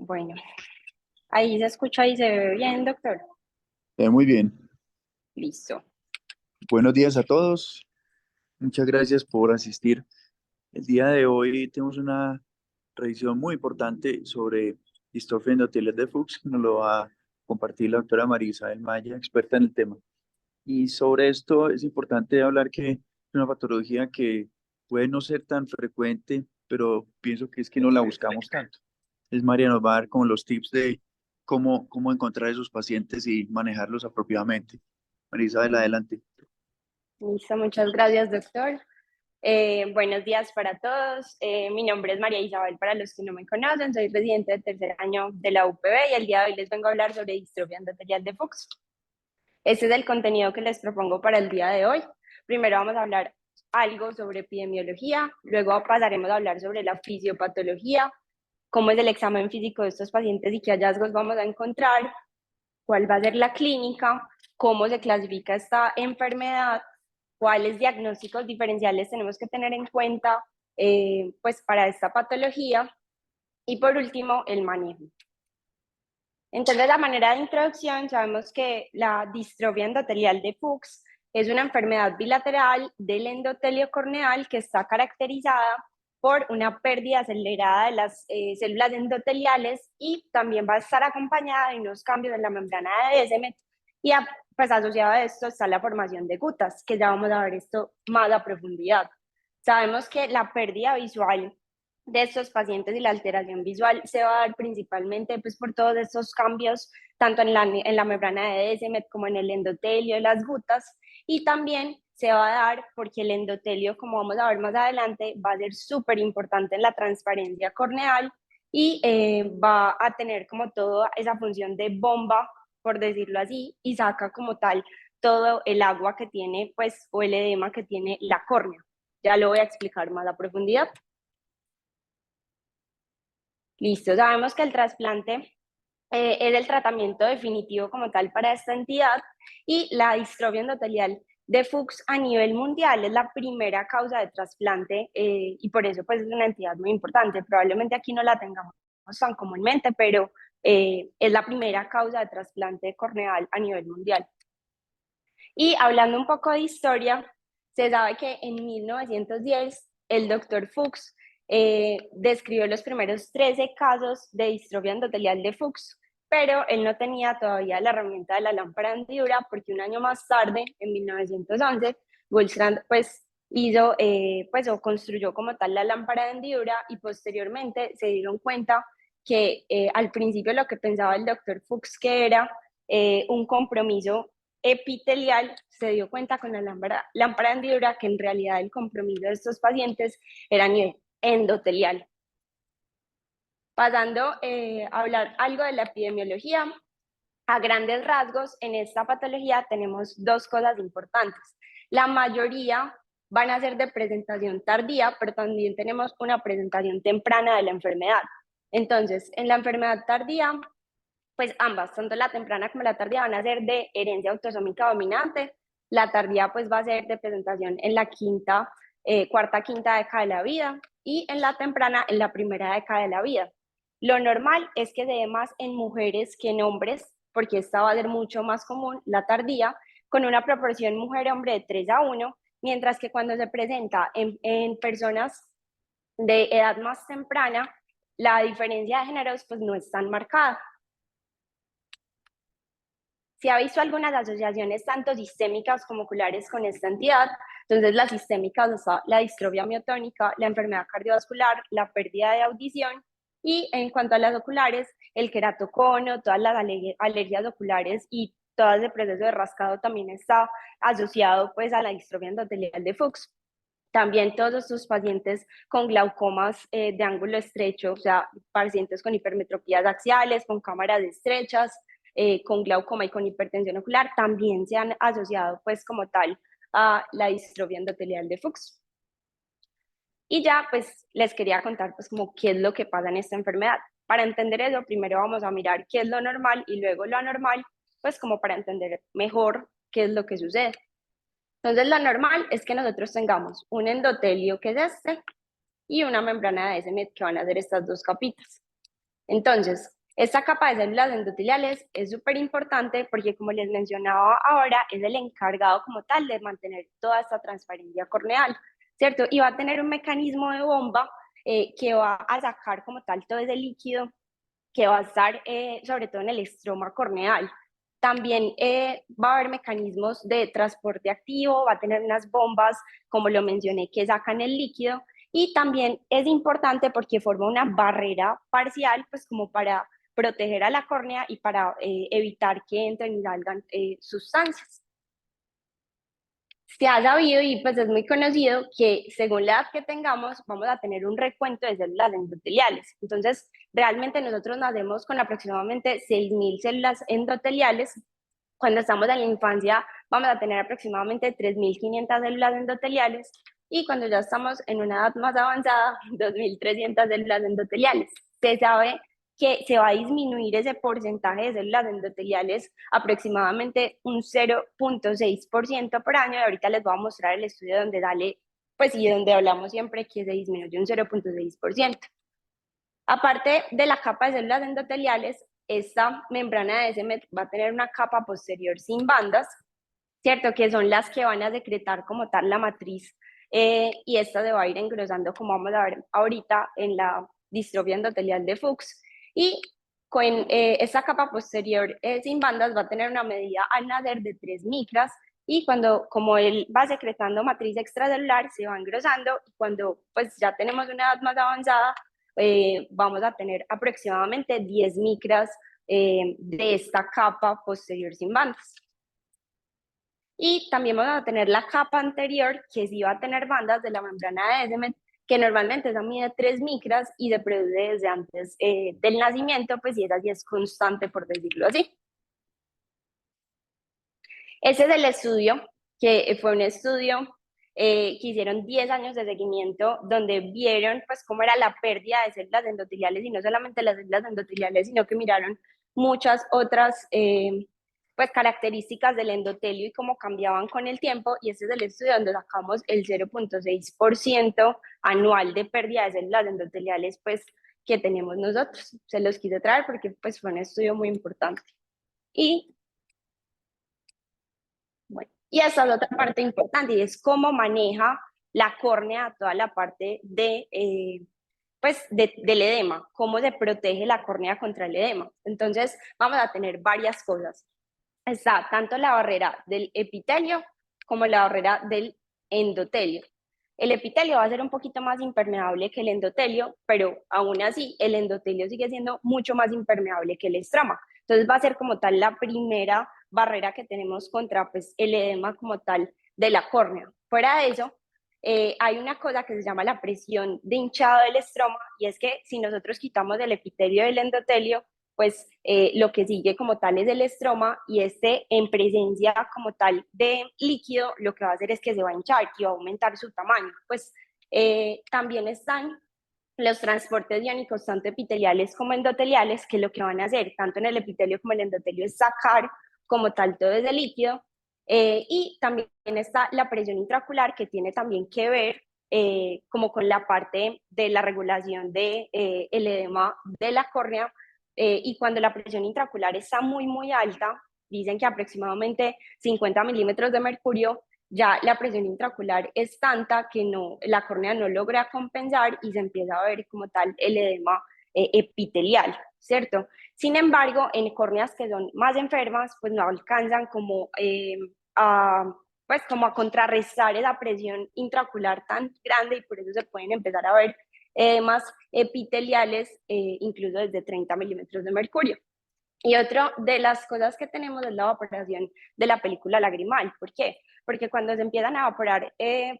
Bueno, ahí se escucha y se ve bien, doctor. Muy bien. Listo. Buenos días a todos. Muchas gracias por asistir. El día de hoy tenemos una revisión muy importante sobre distrofia endothelial de Fuchs, que nos lo va a compartir la doctora María Isabel Maya, experta en el tema. Y sobre esto es importante hablar que es una patología que puede no ser tan frecuente, pero pienso que es que no la buscamos tanto. Es María nos va a dar como los tips de cómo encontrar esos pacientes y manejarlos apropiadamente. María Isabel, adelante. Listo, muchas gracias, doctor. Buenos días para todos. Mi nombre es María Isabel, para los que no me conocen. Soy residente de tercer año de la UPB y el día de hoy les vengo a hablar sobre distrofia endotelial de Fuchs. Este es el contenido que les propongo para el día de hoy. Primero vamos a hablar algo sobre epidemiología, luego pasaremos a hablar sobre la fisiopatología, cómo es el examen físico de estos pacientes y qué hallazgos vamos a encontrar, cuál va a ser la clínica, cómo se clasifica esta enfermedad, cuáles diagnósticos diferenciales tenemos que tener en cuenta pues para esta patología y por último el manejo. Entonces, la manera de introducción, sabemos que la distrofia endotelial de Fuchs es una enfermedad bilateral del endotelio corneal que está caracterizada por una pérdida acelerada de las células endoteliales y también va a estar acompañada de unos cambios en la membrana de Descemet y pues asociado a esto está la formación de gutas, que ya vamos a ver esto más a profundidad. Sabemos que la pérdida visual de estos pacientes y la alteración visual se va a dar principalmente pues, por todos estos cambios, tanto en la membrana de Descemet como en el endotelio de las gutas, y también se va a dar porque el endotelio, como vamos a ver más adelante, va a ser súper importante en la transparencia corneal y va a tener como toda esa función de bomba, por decirlo así, y saca como tal todo el agua que tiene, pues, o el edema que tiene la córnea. Ya lo voy a explicar más a profundidad. Listo, sabemos que el trasplante es el tratamiento definitivo como tal para esta entidad y la distrofia endotelial de Fuchs a nivel mundial es la primera causa de trasplante y por eso pues es una entidad muy importante. Probablemente aquí no la tengamos tan comúnmente, pero es la primera causa de trasplante corneal a nivel mundial. Y hablando un poco de historia, se sabe que en 1910 el doctor Fuchs describió los primeros 13 casos de distrofia endotelial de Fuchs, pero él no tenía todavía la herramienta de la lámpara de hendidura porque un año más tarde, en 1911, Goldstrand pues hizo pues o construyó como tal la lámpara de hendidura y posteriormente se dieron cuenta que al principio lo que pensaba el doctor Fuchs que era un compromiso epitelial, se dio cuenta con la lámpara de hendidura que en realidad el compromiso de estos pacientes era a nivel endotelial. Pasando a hablar algo de la epidemiología, a grandes rasgos, en esta patología tenemos dos cosas importantes. La mayoría van a ser de presentación tardía, pero también tenemos una presentación temprana de la enfermedad. Entonces, en la enfermedad tardía, pues ambas, tanto la temprana como la tardía van a ser de herencia autosómica dominante. La tardía pues va a ser de presentación en la cuarta, quinta década de la vida y en la temprana en la primera década de la vida. Lo normal es que se dé más en mujeres que en hombres, porque esta va a ser mucho más común, la tardía, con una proporción mujer-hombre de 3:1, mientras que cuando se presenta en personas de edad más temprana, la diferencia de géneros pues no es tan marcada. Se ha visto algunas asociaciones tanto sistémicas como oculares con esta entidad. Entonces, las sistémicas, o sea, la distrofia miotónica, la enfermedad cardiovascular, la pérdida de audición. Y en cuanto a las oculares, el queratocono, todas las alergias oculares y todo ese proceso de rascado también está asociado pues a la distrofia endotelial de Fuchs. También todos estos pacientes con glaucomas de ángulo estrecho, o sea, pacientes con hipermetropías axiales, con cámaras estrechas, con glaucoma y con hipertensión ocular, también se han asociado pues como tal a la distrofia endotelial de Fuchs. Y ya pues les quería contar pues como qué es lo que pasa en esta enfermedad. Para entender eso, primero vamos a mirar qué es lo normal y luego lo anormal, pues como para entender mejor qué es lo que sucede. Entonces, lo normal es que nosotros tengamos un endotelio que es este y una membrana de Descemet que van a ser estas dos capitas. Entonces, esta capa de células endoteliales es súper importante porque, como les mencionaba ahora, es el encargado como tal de mantener toda esta transparencia corneal, ¿cierto? Y va a tener un mecanismo de bomba que va a sacar como tal todo ese líquido que va a estar sobre todo en el estroma corneal. También va a haber mecanismos de transporte activo, va a tener unas bombas, como lo mencioné, que sacan el líquido, y también es importante porque forma una barrera parcial, pues como para proteger a la córnea y para evitar que entren y salgan sustancias. Se ha sabido y pues es muy conocido que según la edad que tengamos vamos a tener un recuento de células endoteliales. Entonces, realmente nosotros nacemos con aproximadamente 6.000 células endoteliales. Cuando estamos en la infancia vamos a tener aproximadamente 3.500 células endoteliales y cuando ya estamos en una edad más avanzada, 2.300 células endoteliales. Se sabe que se va a disminuir ese porcentaje de células endoteliales aproximadamente un 0.6% por año, y ahorita les voy a mostrar el estudio donde sale, pues y donde hablamos siempre que se disminuye un 0.6%. Aparte de la capa de células endoteliales, esta membrana de Descemet va a tener una capa posterior sin bandas, ¿cierto? Que son las que van a secretar como tal la matriz y esta se va a ir engrosando como vamos a ver ahorita en la distrofia endotelial de Fuchs. Y con esta capa posterior sin bandas va a tener una medida al nacer de 3 micras y cuando, como él va secretando matriz extracelular, se va engrosando y cuando pues ya tenemos una edad más avanzada, vamos a tener aproximadamente 10 micras de esta capa posterior sin bandas. Y también vamos a tener la capa anterior, que sí va a tener bandas de la membrana de Descemet, que normalmente esa mide 3 micras y se produce desde antes del nacimiento, pues y esa sí es constante, por decirlo así. Ese es el estudio, que fue un estudio que hicieron 10 años de seguimiento, donde vieron pues cómo era la pérdida de células endoteliales, y no solamente las células endoteliales, sino que miraron muchas otras pues características del endotelio y cómo cambiaban con el tiempo, y este es el estudio donde sacamos el 0.6% anual de pérdida de células endoteliales pues que tenemos nosotros. Se los quise traer porque pues fue un estudio muy importante. Y bueno, y esa es otra parte importante, y es cómo maneja la córnea toda la parte de, pues del edema, cómo se protege la córnea contra el edema. Entonces, vamos a tener varias cosas. Está tanto la barrera del epitelio como la barrera del endotelio. El epitelio va a ser un poquito más impermeable que el endotelio, pero aún así el endotelio sigue siendo mucho más impermeable que el estroma. Entonces va a ser como tal la primera barrera que tenemos contra pues, el edema como tal de la córnea. Fuera de eso, hay una cosa que se llama la presión de hinchado del estroma, y es que si nosotros quitamos el epitelio del endotelio, pues lo que sigue como tal es el estroma, y este en presencia como tal de líquido lo que va a hacer es que se va a hinchar y va a aumentar su tamaño. Pues también están los transportes iónicos tanto epiteliales como endoteliales, que lo que van a hacer tanto en el epitelio como en el endotelio es sacar como tal todo ese líquido. Y también está la presión intraocular, que tiene también que ver como con la parte de la regulación de el edema de la córnea, y cuando la presión intraocular está muy, muy alta, dicen que aproximadamente 50 milímetros de mercurio, ya la presión intraocular es tanta que no, la córnea no logra compensar y se empieza a ver como tal el edema epitelial, ¿cierto? Sin embargo, en córneas que son más enfermas, pues no alcanzan como a pues como a contrarrestar esa presión intraocular tan grande, y por eso se pueden empezar a ver edemas epiteliales incluso desde 30 milímetros de mercurio. Y otra de las cosas que tenemos es la evaporación de la película lagrimal. ¿Por qué? Porque cuando se empiezan a evaporar,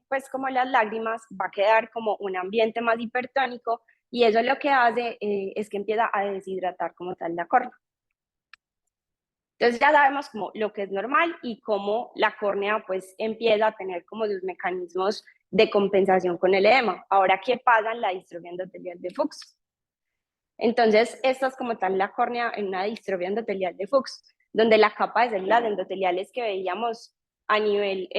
pues como las lágrimas, va a quedar como un ambiente más hipertónico, y eso lo que hace es que empieza a deshidratar como tal la córnea. Entonces ya sabemos como lo que es normal y cómo la córnea pues empieza a tener como sus mecanismos de compensación con el edema. Ahora, ¿qué pasa en la distrofia endotelial de Fuchs? Entonces, esta es como tal la córnea en una distrofia endotelial de Fuchs, donde la capa de células endoteliales que veíamos a nivel,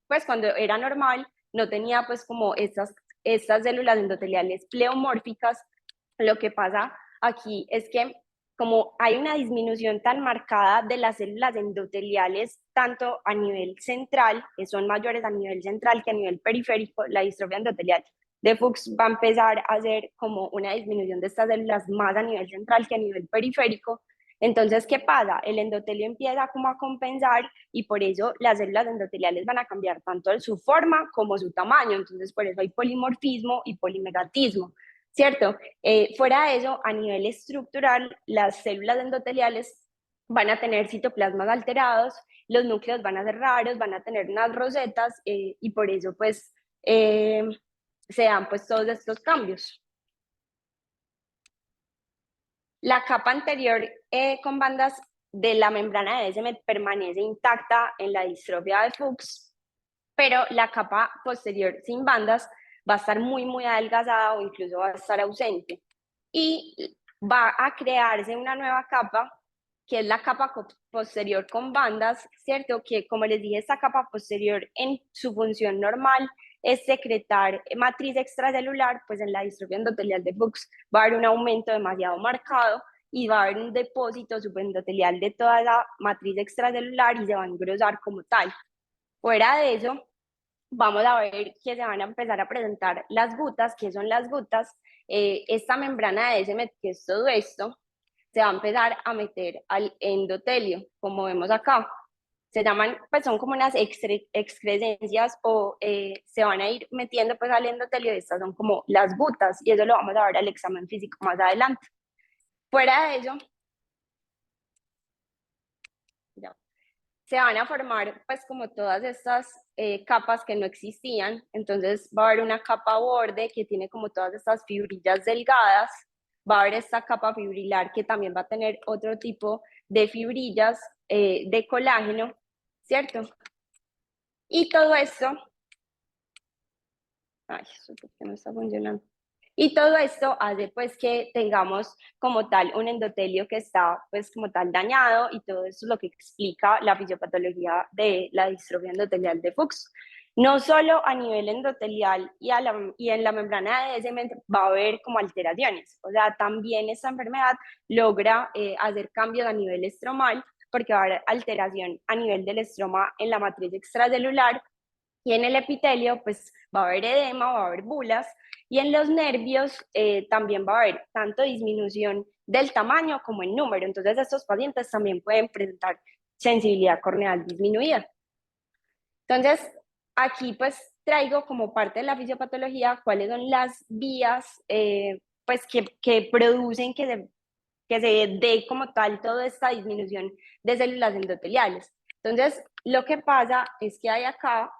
pues cuando era normal, no tenía pues como estas células endoteliales pleomórficas. Lo que pasa aquí es que como hay una disminución tan marcada de las células endoteliales, tanto a nivel central, que son mayores a nivel central que a nivel periférico, la distrofia endotelial de Fuchs va a empezar a hacer como una disminución de estas células más a nivel central que a nivel periférico. Entonces, ¿qué pasa? El endotelio empieza como a compensar y por eso las células endoteliales van a cambiar tanto en su forma como su tamaño. Entonces, por eso hay polimorfismo y polimegatismo, ¿cierto? Fuera de eso, a nivel estructural, las células endoteliales van a tener citoplasmas alterados, los núcleos van a ser raros, van a tener unas rosetas y por eso pues se dan pues todos estos cambios. La capa anterior con bandas de la membrana de Descemet permanece intacta en la distrofia de Fuchs, pero la capa posterior sin bandas va a estar muy adelgazada o incluso va a estar ausente. Y va a crearse una nueva capa, que es la capa posterior con bandas, ¿cierto? Que como les dije, esta capa posterior en su función normal es secretar matriz extracelular, pues en la distrofia endotelial de Fuchs va a haber un aumento demasiado marcado y va a haber un depósito subendotelial de toda la matriz extracelular y se va a engrosar como tal. Fuera de eso, vamos a ver que se van a empezar a presentar las gutas. ¿Qué son las gutas? Esta membrana de Descemet, que es todo esto, se va a empezar a meter al endotelio, como vemos acá. Se llaman, pues son como unas excrescencias o se van a ir metiendo pues al endotelio. Estas son como las gutas y eso lo vamos a ver al examen físico más adelante. Fuera de eso, ya, se van a formar pues como todas estas capas que no existían. Entonces va a haber una capa borde que tiene como todas estas fibrillas delgadas, va a haber esta capa fibrilar que también va a tener otro tipo de fibrillas de colágeno, ¿cierto? Y todo esto, ay, eso no está funcionando. Y todo esto hace pues que tengamos como tal un endotelio que está pues como tal dañado y todo esto es lo que explica la fisiopatología de la distrofia endotelial de Fuchs. No solo a nivel endotelial y en la membrana de Descemet va a haber como alteraciones, o sea, también esta enfermedad logra hacer cambios a nivel estromal porque va a haber alteración a nivel del estroma en la matriz extracelular y en el epitelio pues va a haber edema, va a haber bulas y en los nervios también va a haber tanto disminución del tamaño como en número. Entonces estos pacientes también pueden presentar sensibilidad corneal disminuida. Entonces aquí pues traigo como parte de la fisiopatología cuáles son las vías pues que producen que se dé como tal toda esta disminución de células endoteliales. Entonces, lo que pasa es que hay acá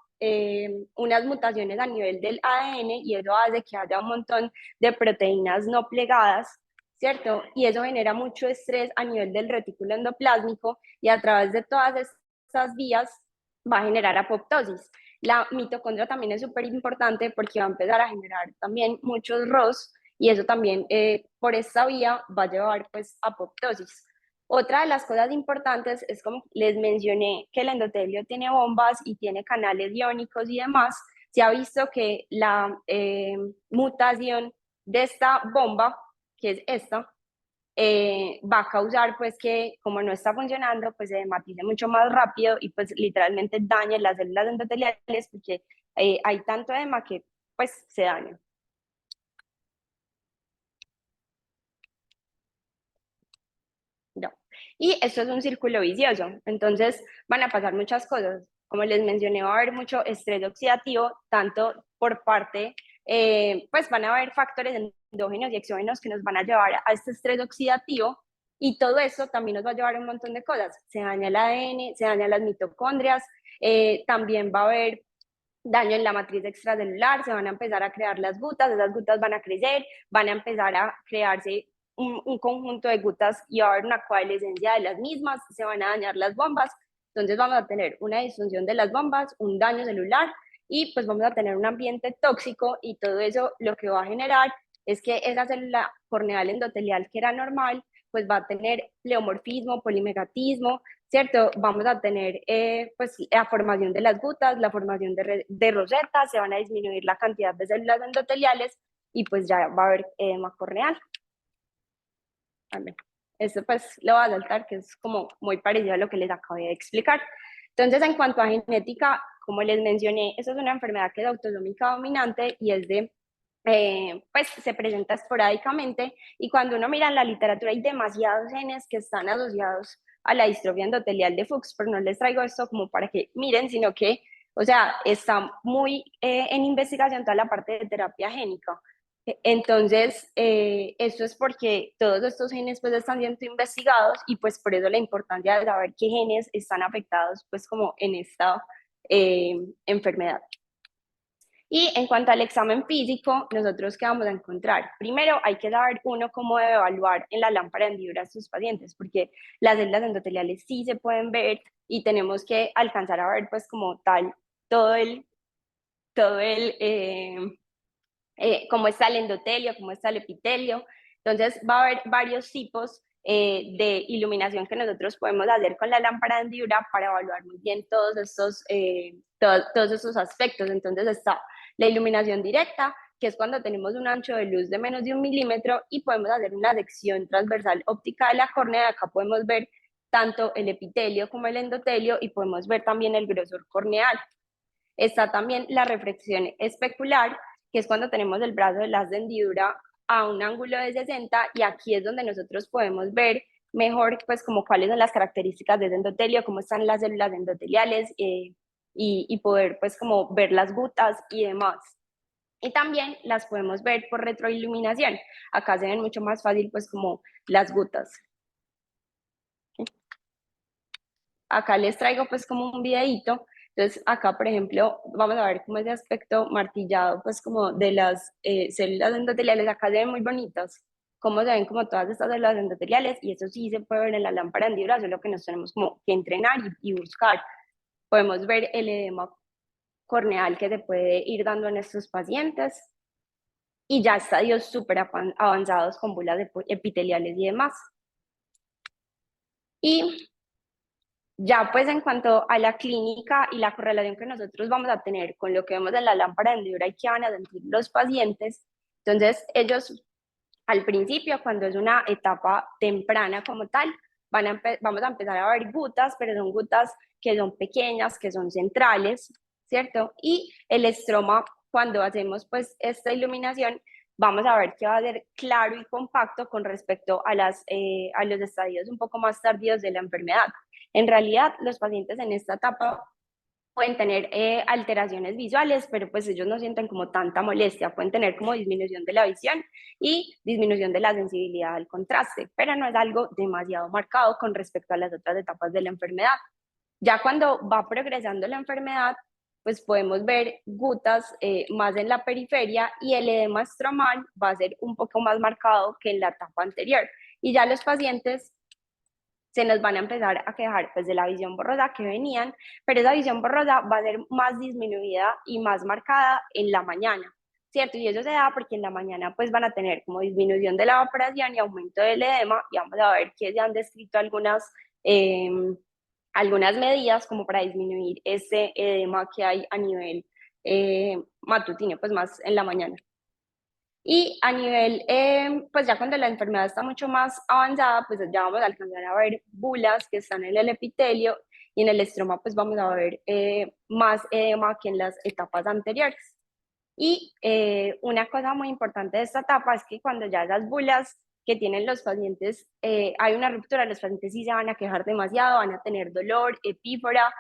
unas mutaciones a nivel del ADN y eso hace que haya un montón de proteínas no plegadas, ¿cierto? Y eso genera mucho estrés a nivel del retículo endoplásmico y a través de todas estas vías va a generar apoptosis. La mitocondria también es súper importante porque va a empezar a generar también muchos ROS y eso también por esta vía va a llevar pues a apoptosis. Otra de las cosas importantes es como les mencioné que el endotelio tiene bombas y tiene canales iónicos y demás. Se ha visto que la mutación de esta bomba, que es esta, va a causar pues que como no está funcionando, pues se hematice mucho más rápido y pues literalmente dañe las células endoteliales porque hay tanto edema que pues se daña. No. Y esto es un círculo vicioso, entonces van a pasar muchas cosas. Como les mencioné, va a haber mucho estrés oxidativo, tanto por parte, pues van a haber factores endógenos y exógenos que nos van a llevar a este estrés oxidativo y todo eso también nos va a llevar a un montón de cosas. Se daña el ADN, se dañan las mitocondrias, también va a haber daño en la matriz extracelular, se van a empezar a crear las gutas, esas gutas van a crecer, van a empezar a crearse un conjunto de gutas y va a haber una coalescencia de las mismas, se van a dañar las bombas, entonces vamos a tener una disfunción de las bombas, un daño celular y pues vamos a tener un ambiente tóxico y todo eso lo que va a generar es que esa célula corneal endotelial que era normal pues va a tener pleomorfismo, polimegatismo, ¿cierto? Vamos a tener pues la formación de las gutas, la formación de rosetas, se van a disminuir la cantidad de células endoteliales y pues ya va a haber edema corneal. Esto pues lo voy a saltar, que es como muy parecido a lo que les acabé de explicar. Entonces, en cuanto a genética, como les mencioné, eso es una enfermedad que es autosómica dominante y es de, pues se presenta esporádicamente, y cuando uno mira en la literatura hay demasiados genes que están asociados a la distrofia endotelial de Fuchs, pero no les traigo esto como para que miren, sino que, o sea, está muy en investigación toda la parte de terapia génica. Entonces, esto es porque todos estos genes pues están siendo investigados, y pues por eso la importancia de saber qué genes están afectados pues como en esta enfermedad. Y en cuanto al examen físico, nosotros qué vamos a encontrar. Primero, hay que saber uno cómo debe evaluar en la lámpara hendidura a sus pacientes, porque las células endoteliales sí se pueden ver y tenemos que alcanzar a ver pues como tal todo el cómo está el endotelio, cómo está el epitelio. Entonces va a haber varios tipos de iluminación que nosotros podemos hacer con la lámpara de hendidura para evaluar muy bien todos estos aspectos. Entonces está la iluminación directa, que es cuando tenemos un ancho de luz de menos de 1 milímetro y podemos hacer una sección transversal óptica de la córnea. Acá podemos ver tanto el epitelio como el endotelio y podemos ver también el grosor corneal. Está también la refracción especular, que es cuando tenemos el brazo de las de hendidura a un ángulo de 60, y aquí es donde nosotros podemos ver mejor pues como cuáles son las características del endotelio, cómo están las células endoteliales, y poder pues como ver las gutas y demás. Y también las podemos ver por retroiluminación. Acá se ven mucho más fácil pues como las gutas. Acá les traigo pues como un videito. Entonces acá, por ejemplo, vamos a ver cómo ese aspecto martillado pues como de las células endoteliales. Acá se ven muy bonitas, cómo se ven como todas estas células endoteliales, y eso sí se puede ver en la lámpara hendidura, solo que nos tenemos como que entrenar y buscar. Podemos ver el edema corneal que se puede ir dando en estos pacientes, y ya estadios súper avanzados con bulas epiteliales y demás. Y ya pues en cuanto a la clínica y la correlación que nosotros vamos a tener con lo que vemos en la lámpara de hendidura y que van a sentir los pacientes, entonces ellos al principio, cuando es una etapa temprana como tal, vamos a empezar a ver gutas, pero son gutas que son pequeñas, que son centrales, ¿cierto? Y el estroma, cuando hacemos pues esta iluminación, vamos a ver que va a ser claro y compacto con respecto a los estadios un poco más tardíos de la enfermedad. En realidad, los pacientes en esta etapa pueden tener alteraciones visuales, pero pues ellos no sienten como tanta molestia, pueden tener como disminución de la visión y disminución de la sensibilidad al contraste, pero no es algo demasiado marcado con respecto a las otras etapas de la enfermedad. Ya cuando va progresando la enfermedad, pues podemos ver gutas más en la periferia, y el edema estromal va a ser un poco más marcado que en la etapa anterior. Y ya los pacientes se nos van a empezar a quejar pues de la visión borrosa que venían, pero esa visión borrosa va a ser más disminuida y más marcada en la mañana, ¿cierto? Y eso se da porque en la mañana pues van a tener como disminución de la evaporación y aumento del edema, y vamos a ver que se han descrito algunas medidas como para disminuir ese edema que hay a nivel matutino, pues más en la mañana. Y a nivel, pues ya cuando la enfermedad está mucho más avanzada, pues ya vamos a alcanzar a ver bulas que están en el epitelio, y en el estroma pues vamos a ver más edema que en las etapas anteriores. Y una cosa muy importante de esta etapa es que cuando ya esas bulas que tienen los pacientes, hay una ruptura, los pacientes sí se van a quejar demasiado, van a tener dolor, epífora,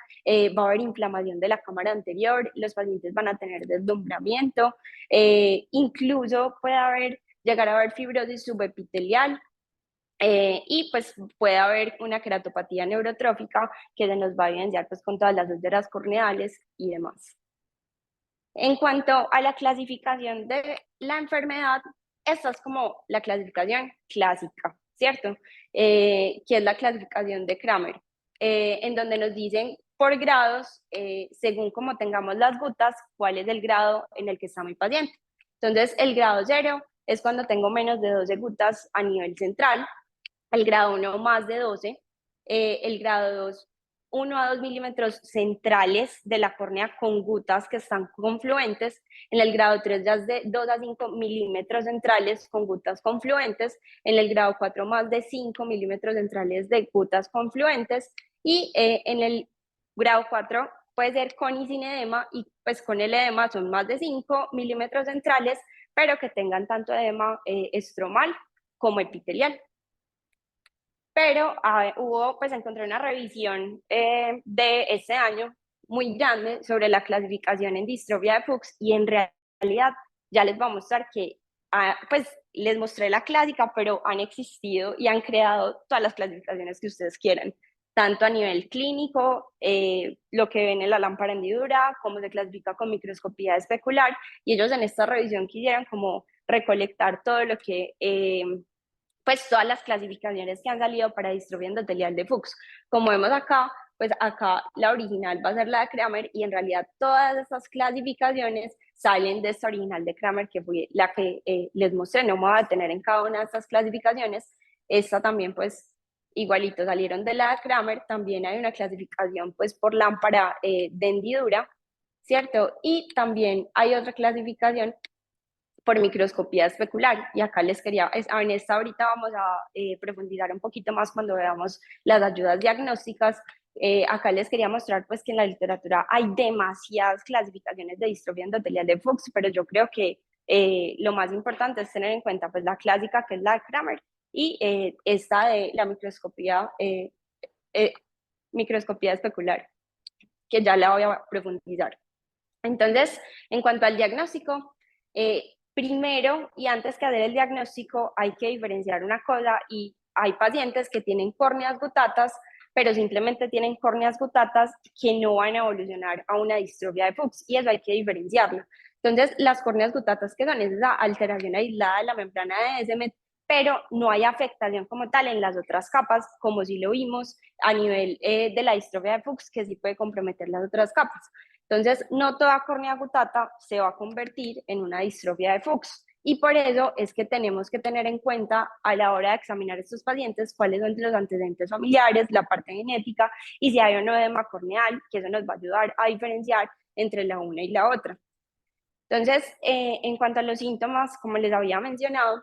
va a haber inflamación de la cámara anterior, los pacientes van a tener deslumbramiento, incluso llegar a haber fibrosis subepitelial, y pues puede haber una queratopatía neurotrófica que se nos va a evidenciar pues con todas las úlceras corneales y demás. En cuanto a la clasificación de la enfermedad, esta es como la clasificación clásica, ¿cierto? Que es la clasificación de Kramer, en donde nos dicen por grados, según como tengamos las gutas, cuál es el grado en el que está mi paciente. Entonces, el grado 0 es cuando tengo menos de 12 gutas a nivel central, el grado 1 más de 12, el grado 2 1 a 2 milímetros centrales de la córnea con gutas que están confluentes. En el grado 3 ya es de 2 a 5 milímetros centrales con gutas confluentes. En el grado 4 más de 5 milímetros centrales de gutas confluentes. Y en el grado 4 puede ser con y sin edema, y pues con el edema son más de 5 milímetros centrales, pero que tengan tanto edema estromal como epitelial. Pero pues encontré una revisión de este año muy grande sobre la clasificación en distrofia de Fuchs, y en realidad ya les voy a mostrar que, pues les mostré la clásica, pero han existido y han creado todas las clasificaciones que ustedes quieran, tanto a nivel clínico, lo que ven en la lámpara hendidura, cómo se clasifica con microscopía especular, y ellos en esta revisión quisieran como recolectar todo lo que pues todas las clasificaciones que han salido para distrofia endotelial de Fuchs. Como vemos acá, pues acá la original va a ser la de Kramer, y en realidad todas estas clasificaciones salen de esta original de Kramer, que fue la que les mostré. No me voy a detener en cada una de estas clasificaciones. Esta también, pues, igualito salieron de la de Kramer. También hay una clasificación, pues, por lámpara de hendidura, ¿cierto? Y también hay otra clasificación por microscopía especular, y acá les quería, en esta ahorita vamos a profundizar un poquito más cuando veamos las ayudas diagnósticas. Acá les quería mostrar pues que en la literatura hay demasiadas clasificaciones de distrofia endotelial de Fuchs, pero yo creo que lo más importante es tener en cuenta pues la clásica, que es la de Kramer, y esta de la microscopía especular, que ya la voy a profundizar. Entonces, en cuanto al diagnóstico, primero y antes que hacer el diagnóstico hay que diferenciar una cosa, y hay pacientes que tienen córneas gutatas, pero simplemente tienen córneas gutatas que no van a evolucionar a una distrofia de Fuchs, y eso hay que diferenciarlo. Entonces, las córneas gutatas, que son esa alteración aislada de la membrana de Descemet, pero no hay afectación como tal en las otras capas, como si lo vimos a nivel de la distrofia de Fuchs, que sí puede comprometer las otras capas. Entonces, no toda córnea gutata se va a convertir en una distrofia de Fuchs, y por eso es que tenemos que tener en cuenta a la hora de examinar a estos pacientes cuáles son los antecedentes familiares, la parte genética, y si hay o no edema corneal, que eso nos va a ayudar a diferenciar entre la una y la otra. Entonces, en cuanto a los síntomas, como les había mencionado,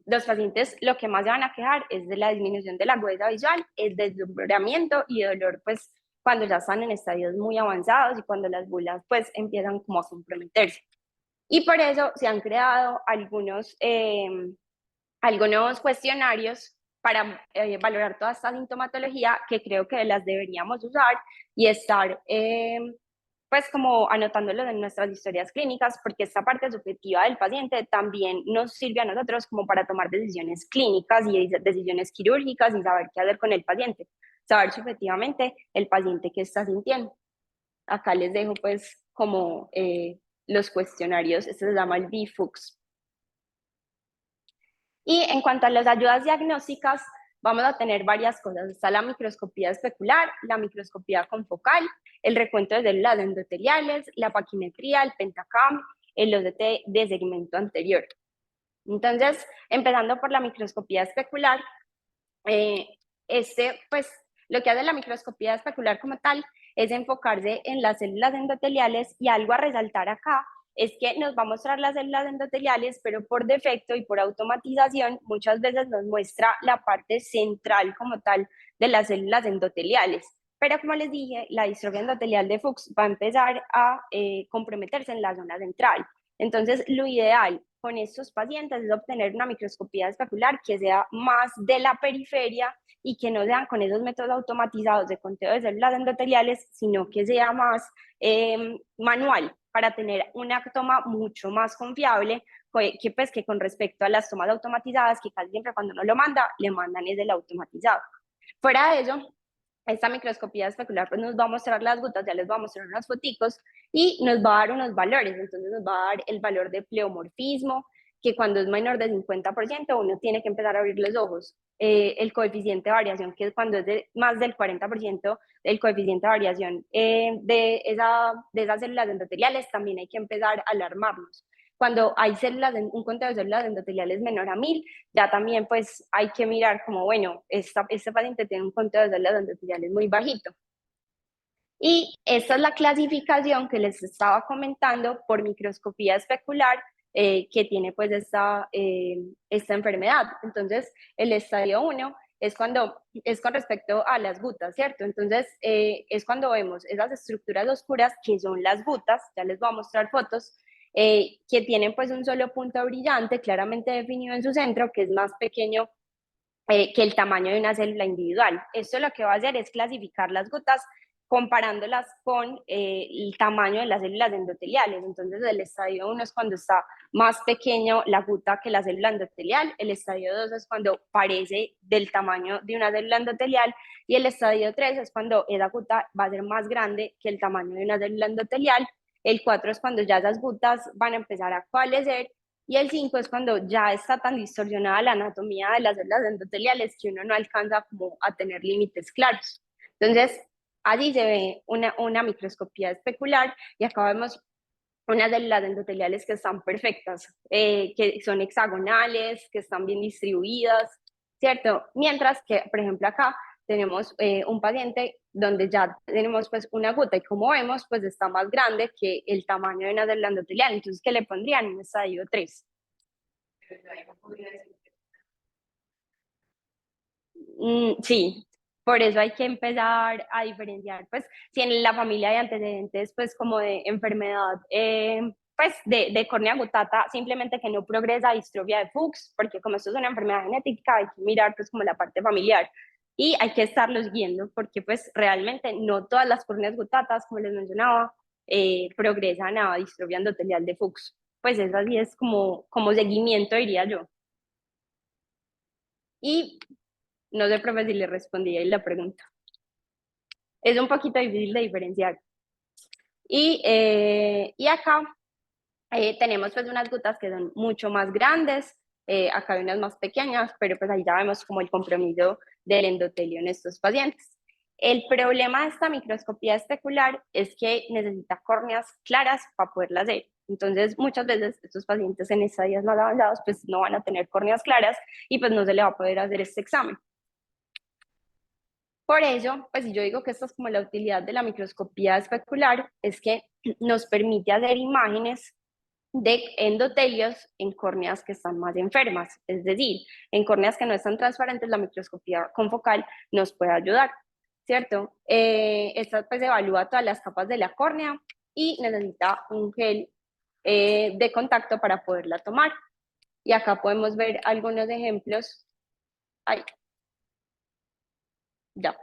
los pacientes lo que más se van a quejar es de la disminución de la agudeza visual, es deslumbramiento y dolor, pues cuando ya están en estadios muy avanzados y cuando las bulas pues empiezan como a comprometerse. Y por eso se han creado algunos cuestionarios para valorar toda esta sintomatología, que creo que las deberíamos usar y estar pues como anotándolos en nuestras historias clínicas, porque esta parte subjetiva del paciente también nos sirve a nosotros como para tomar decisiones clínicas y decisiones quirúrgicas, y saber qué hacer con el paciente, saber subjetivamente el paciente qué está sintiendo. Acá les dejo pues como los cuestionarios, este se llama el BFUX. Y en cuanto a las ayudas diagnósticas, vamos a tener varias cosas. Está la microscopía especular, la microscopía confocal, el recuento de células endoteliales, la paquimetría, el pentacam, el OCT de segmento anterior. Entonces, empezando por la microscopía especular, pues, lo que hace la microscopía especular como tal es enfocarse en las células endoteliales, y algo a resaltar acá es que nos va a mostrar las células endoteliales, pero por defecto y por automatización muchas veces nos muestra la parte central como tal de las células endoteliales. Pero como les dije, la distrofia endotelial de Fuchs va a empezar a comprometerse en la zona central. Entonces, lo ideal con estos pacientes es obtener una microscopía especular que sea más de la periferia, y que no sean con esos métodos automatizados de conteo de células endoteliales, sino que sea más manual, para tener una toma mucho más confiable que con respecto a las tomas automatizadas, que casi siempre cuando uno lo manda, le mandan es el automatizado. Fuera de ello, esta microscopía especular pues nos va a mostrar las gotas, ya les voy a mostrar unas foticos, y nos va a dar unos valores. Entonces nos va a dar el valor de pleomorfismo, que cuando es menor de 50% uno tiene que empezar a abrir los ojos. El coeficiente de variación, que es cuando es más del 40% el coeficiente de variación de esas células endoteliales, también hay que empezar a alarmarnos. cuando hay células, un conteo de células endoteliales menor a 1000, ya también pues hay que mirar como, bueno, este paciente tiene un conteo de células endoteliales muy bajito. Y esta es la clasificación que les estaba comentando por microscopía especular que tiene pues esta enfermedad. Entonces, el estadio 1 es con respecto a las gutas, ¿cierto? Entonces, es cuando vemos esas estructuras oscuras que son las gutas, ya les voy a mostrar fotos, que tienen pues un solo punto brillante claramente definido en su centro, que es más pequeño que el tamaño de una célula individual. Esto lo que va a hacer es clasificar las gotas comparándolas con el tamaño de las células endoteliales. Entonces, el estadio 1 es cuando está más pequeño la gota que la célula endotelial, el estadio 2 es cuando parece del tamaño de una célula endotelial y el estadio 3 es cuando esa gota va a ser más grande que el tamaño de una célula endotelial. El 4 es cuando ya esas gotas van a empezar a coalescer y el 5 es cuando ya está tan distorsionada la anatomía de las células endoteliales que uno no alcanza como a tener límites claros. Entonces, allí se ve una microscopía especular y acá vemos unas células endoteliales que están perfectas, que son hexagonales, que están bien distribuidas, ¿cierto? Mientras que, por ejemplo, acá tenemos un paciente donde ya tenemos pues una gota y como vemos pues está más grande que el tamaño de una célula endotelial, entonces ¿qué le pondrían? Un estadio 3. Sí, por eso hay que empezar a diferenciar, pues, si en la familia hay antecedentes, pues, como de enfermedad, pues, de córnea gutata, simplemente que no progresa a distrofia de Fuchs, porque como esto es una enfermedad genética, hay que mirar, pues, como la parte familiar. Y hay que estarlos guiando, porque, pues, realmente no todas las córneas gutatas, como les mencionaba, progresan a distrofia endotelial de Fuchs. Pues, eso así es como seguimiento, diría yo. Y no sé, profe, si le respondí ahí la pregunta. Es un poquito difícil de diferenciar. Y acá tenemos pues unas gotas que son mucho más grandes, acá hay unas más pequeñas, pero pues ahí ya vemos como el compromiso del endotelio en estos pacientes. El problema de esta microscopía especular es que necesita córneas claras para poderla hacer. Entonces, muchas veces estos pacientes en estadios más avanzados pues no van a tener córneas claras y pues no se le va a poder hacer este examen. Por ello, pues yo digo que esto es como la utilidad de la microscopía especular, es que nos permite hacer imágenes de endotelios en córneas que están más enfermas, es decir, en córneas que no están transparentes, la microscopía confocal nos puede ayudar, ¿cierto? Esta pues evalúa todas las capas de la córnea y necesita un gel de contacto para poderla tomar. Y acá podemos ver algunos ejemplos. Ay, ya.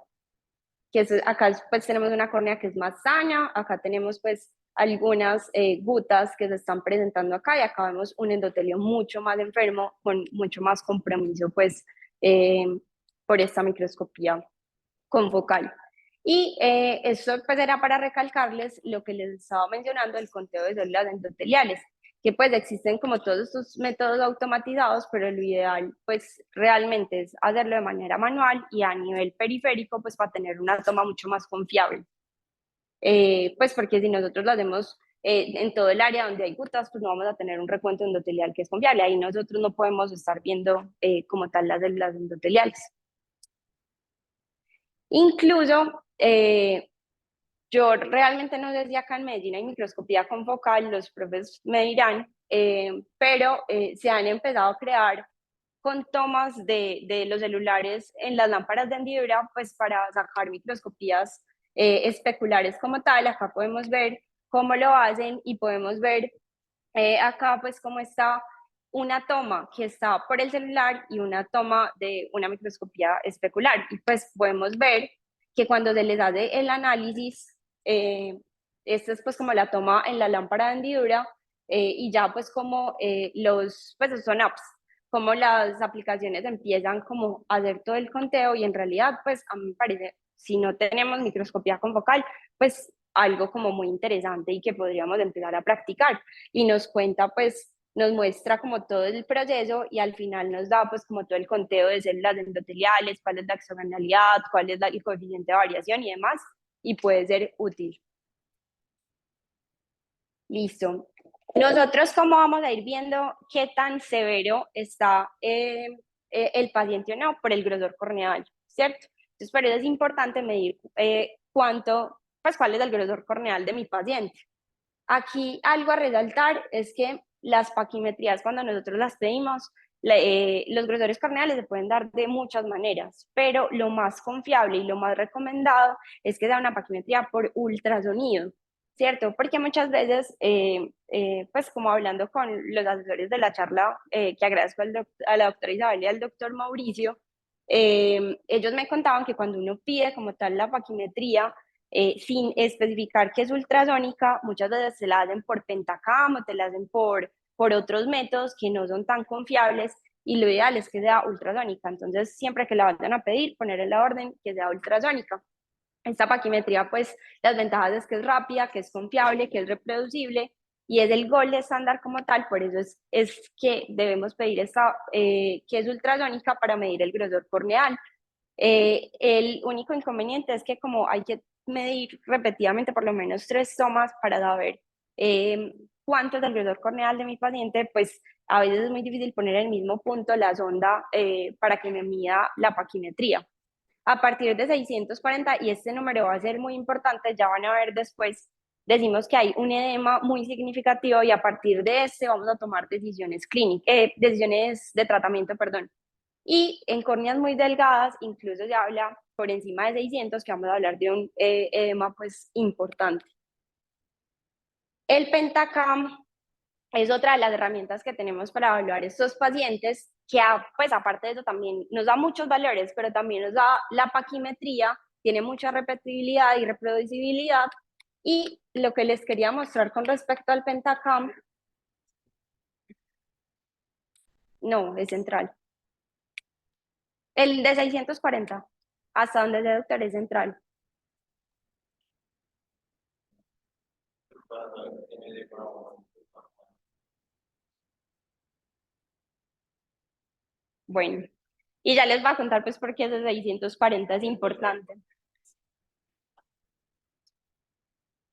Que es, acá pues tenemos una córnea que es más sana, acá tenemos pues algunas gutas que se están presentando acá y acá vemos un endotelio mucho más enfermo, con mucho más compromiso pues eh, por esta microscopía confocal. Y esto pues era para recalcarles lo que les estaba mencionando, el conteo de células endoteliales, que pues existen como todos estos métodos automatizados, pero lo ideal pues realmente es hacerlo de manera manual y a nivel periférico pues para tener una toma mucho más confiable. Pues porque si nosotros lo hacemos en todo el área donde hay gutas, pues no vamos a tener un recuento endotelial que es confiable. Ahí nosotros no podemos estar viendo como tal las células endoteliales. Incluso, yo realmente no sé si acá en Medellín hay microscopía confocal, los profes me dirán, pero se han empezado a crear con tomas de los celulares en las lámparas de hendidura, pues para sacar microscopías especulares como tal. Acá podemos ver cómo lo hacen y podemos ver acá pues cómo está una toma que está por el celular y una toma de una microscopía especular. Y pues podemos ver que cuando se les hace el análisis, esta es pues como la toma en la lámpara de hendidura y ya pues como pues son apps, como las aplicaciones empiezan como a hacer todo el conteo y en realidad pues a mí me parece, si no tenemos microscopía confocal, pues algo como muy interesante y que podríamos empezar a practicar y nos cuenta pues nos muestra como todo el proceso y al final nos da pues como todo el conteo de células endoteliales, cuál es la hexagonalidad, cuál es el coeficiente de variación y demás, y puede ser útil. Listo. Nosotros, ¿cómo vamos a ir viendo qué tan severo está el paciente o no por el grosor corneal, ¿cierto? Entonces, por eso es importante medir cuál es el grosor corneal de mi paciente. Aquí algo a resaltar es que las paquimetrías, cuando nosotros las pedimos, los grosores corneales se pueden dar de muchas maneras, pero lo más confiable y lo más recomendado es que sea una paquimetría por ultrasonido, ¿cierto? Porque muchas veces, pues como hablando con los asesores de la charla, que agradezco a la doctora Isabel y al doctor Mauricio, ellos me contaban que cuando uno pide como tal la paquimetría, sin especificar que es ultrasónica, muchas veces se la hacen por pentacam o te la hacen por otros métodos que no son tan confiables y lo ideal es que sea ultrasónica. Entonces, siempre que la vayan a pedir, poner en la orden que sea ultrasónica. Esta paquimetría, pues, las ventajas es que es rápida, que es confiable, que es reproducible y es el gol estándar como tal, por eso es que debemos pedir esta, que es ultrasónica para medir el grosor corneal. El único inconveniente es que como hay que medir repetidamente por lo menos 3 tomas para saber cuánto es el grosor corneal de mi paciente, pues a veces es muy difícil poner en el mismo punto la sonda para que me mida la paquimetría. A partir de 640, y este número va a ser muy importante, ya van a ver después, decimos que hay un edema muy significativo y a partir de este vamos a tomar decisiones clínicas, decisiones de tratamiento, perdón. Y en córneas muy delgadas, incluso se habla por encima de 600, que vamos a hablar de un edema pues importante. El Pentacam es otra de las herramientas que tenemos para evaluar estos pacientes, que pues aparte de eso también nos da muchos valores, pero también nos da la paquimetría, tiene mucha repetibilidad y reproducibilidad. Y lo que les quería mostrar con respecto al Pentacam, no, es central. El de 640, hasta donde el doctor es central. Bueno, y ya les voy a contar pues por qué ese 640 es importante.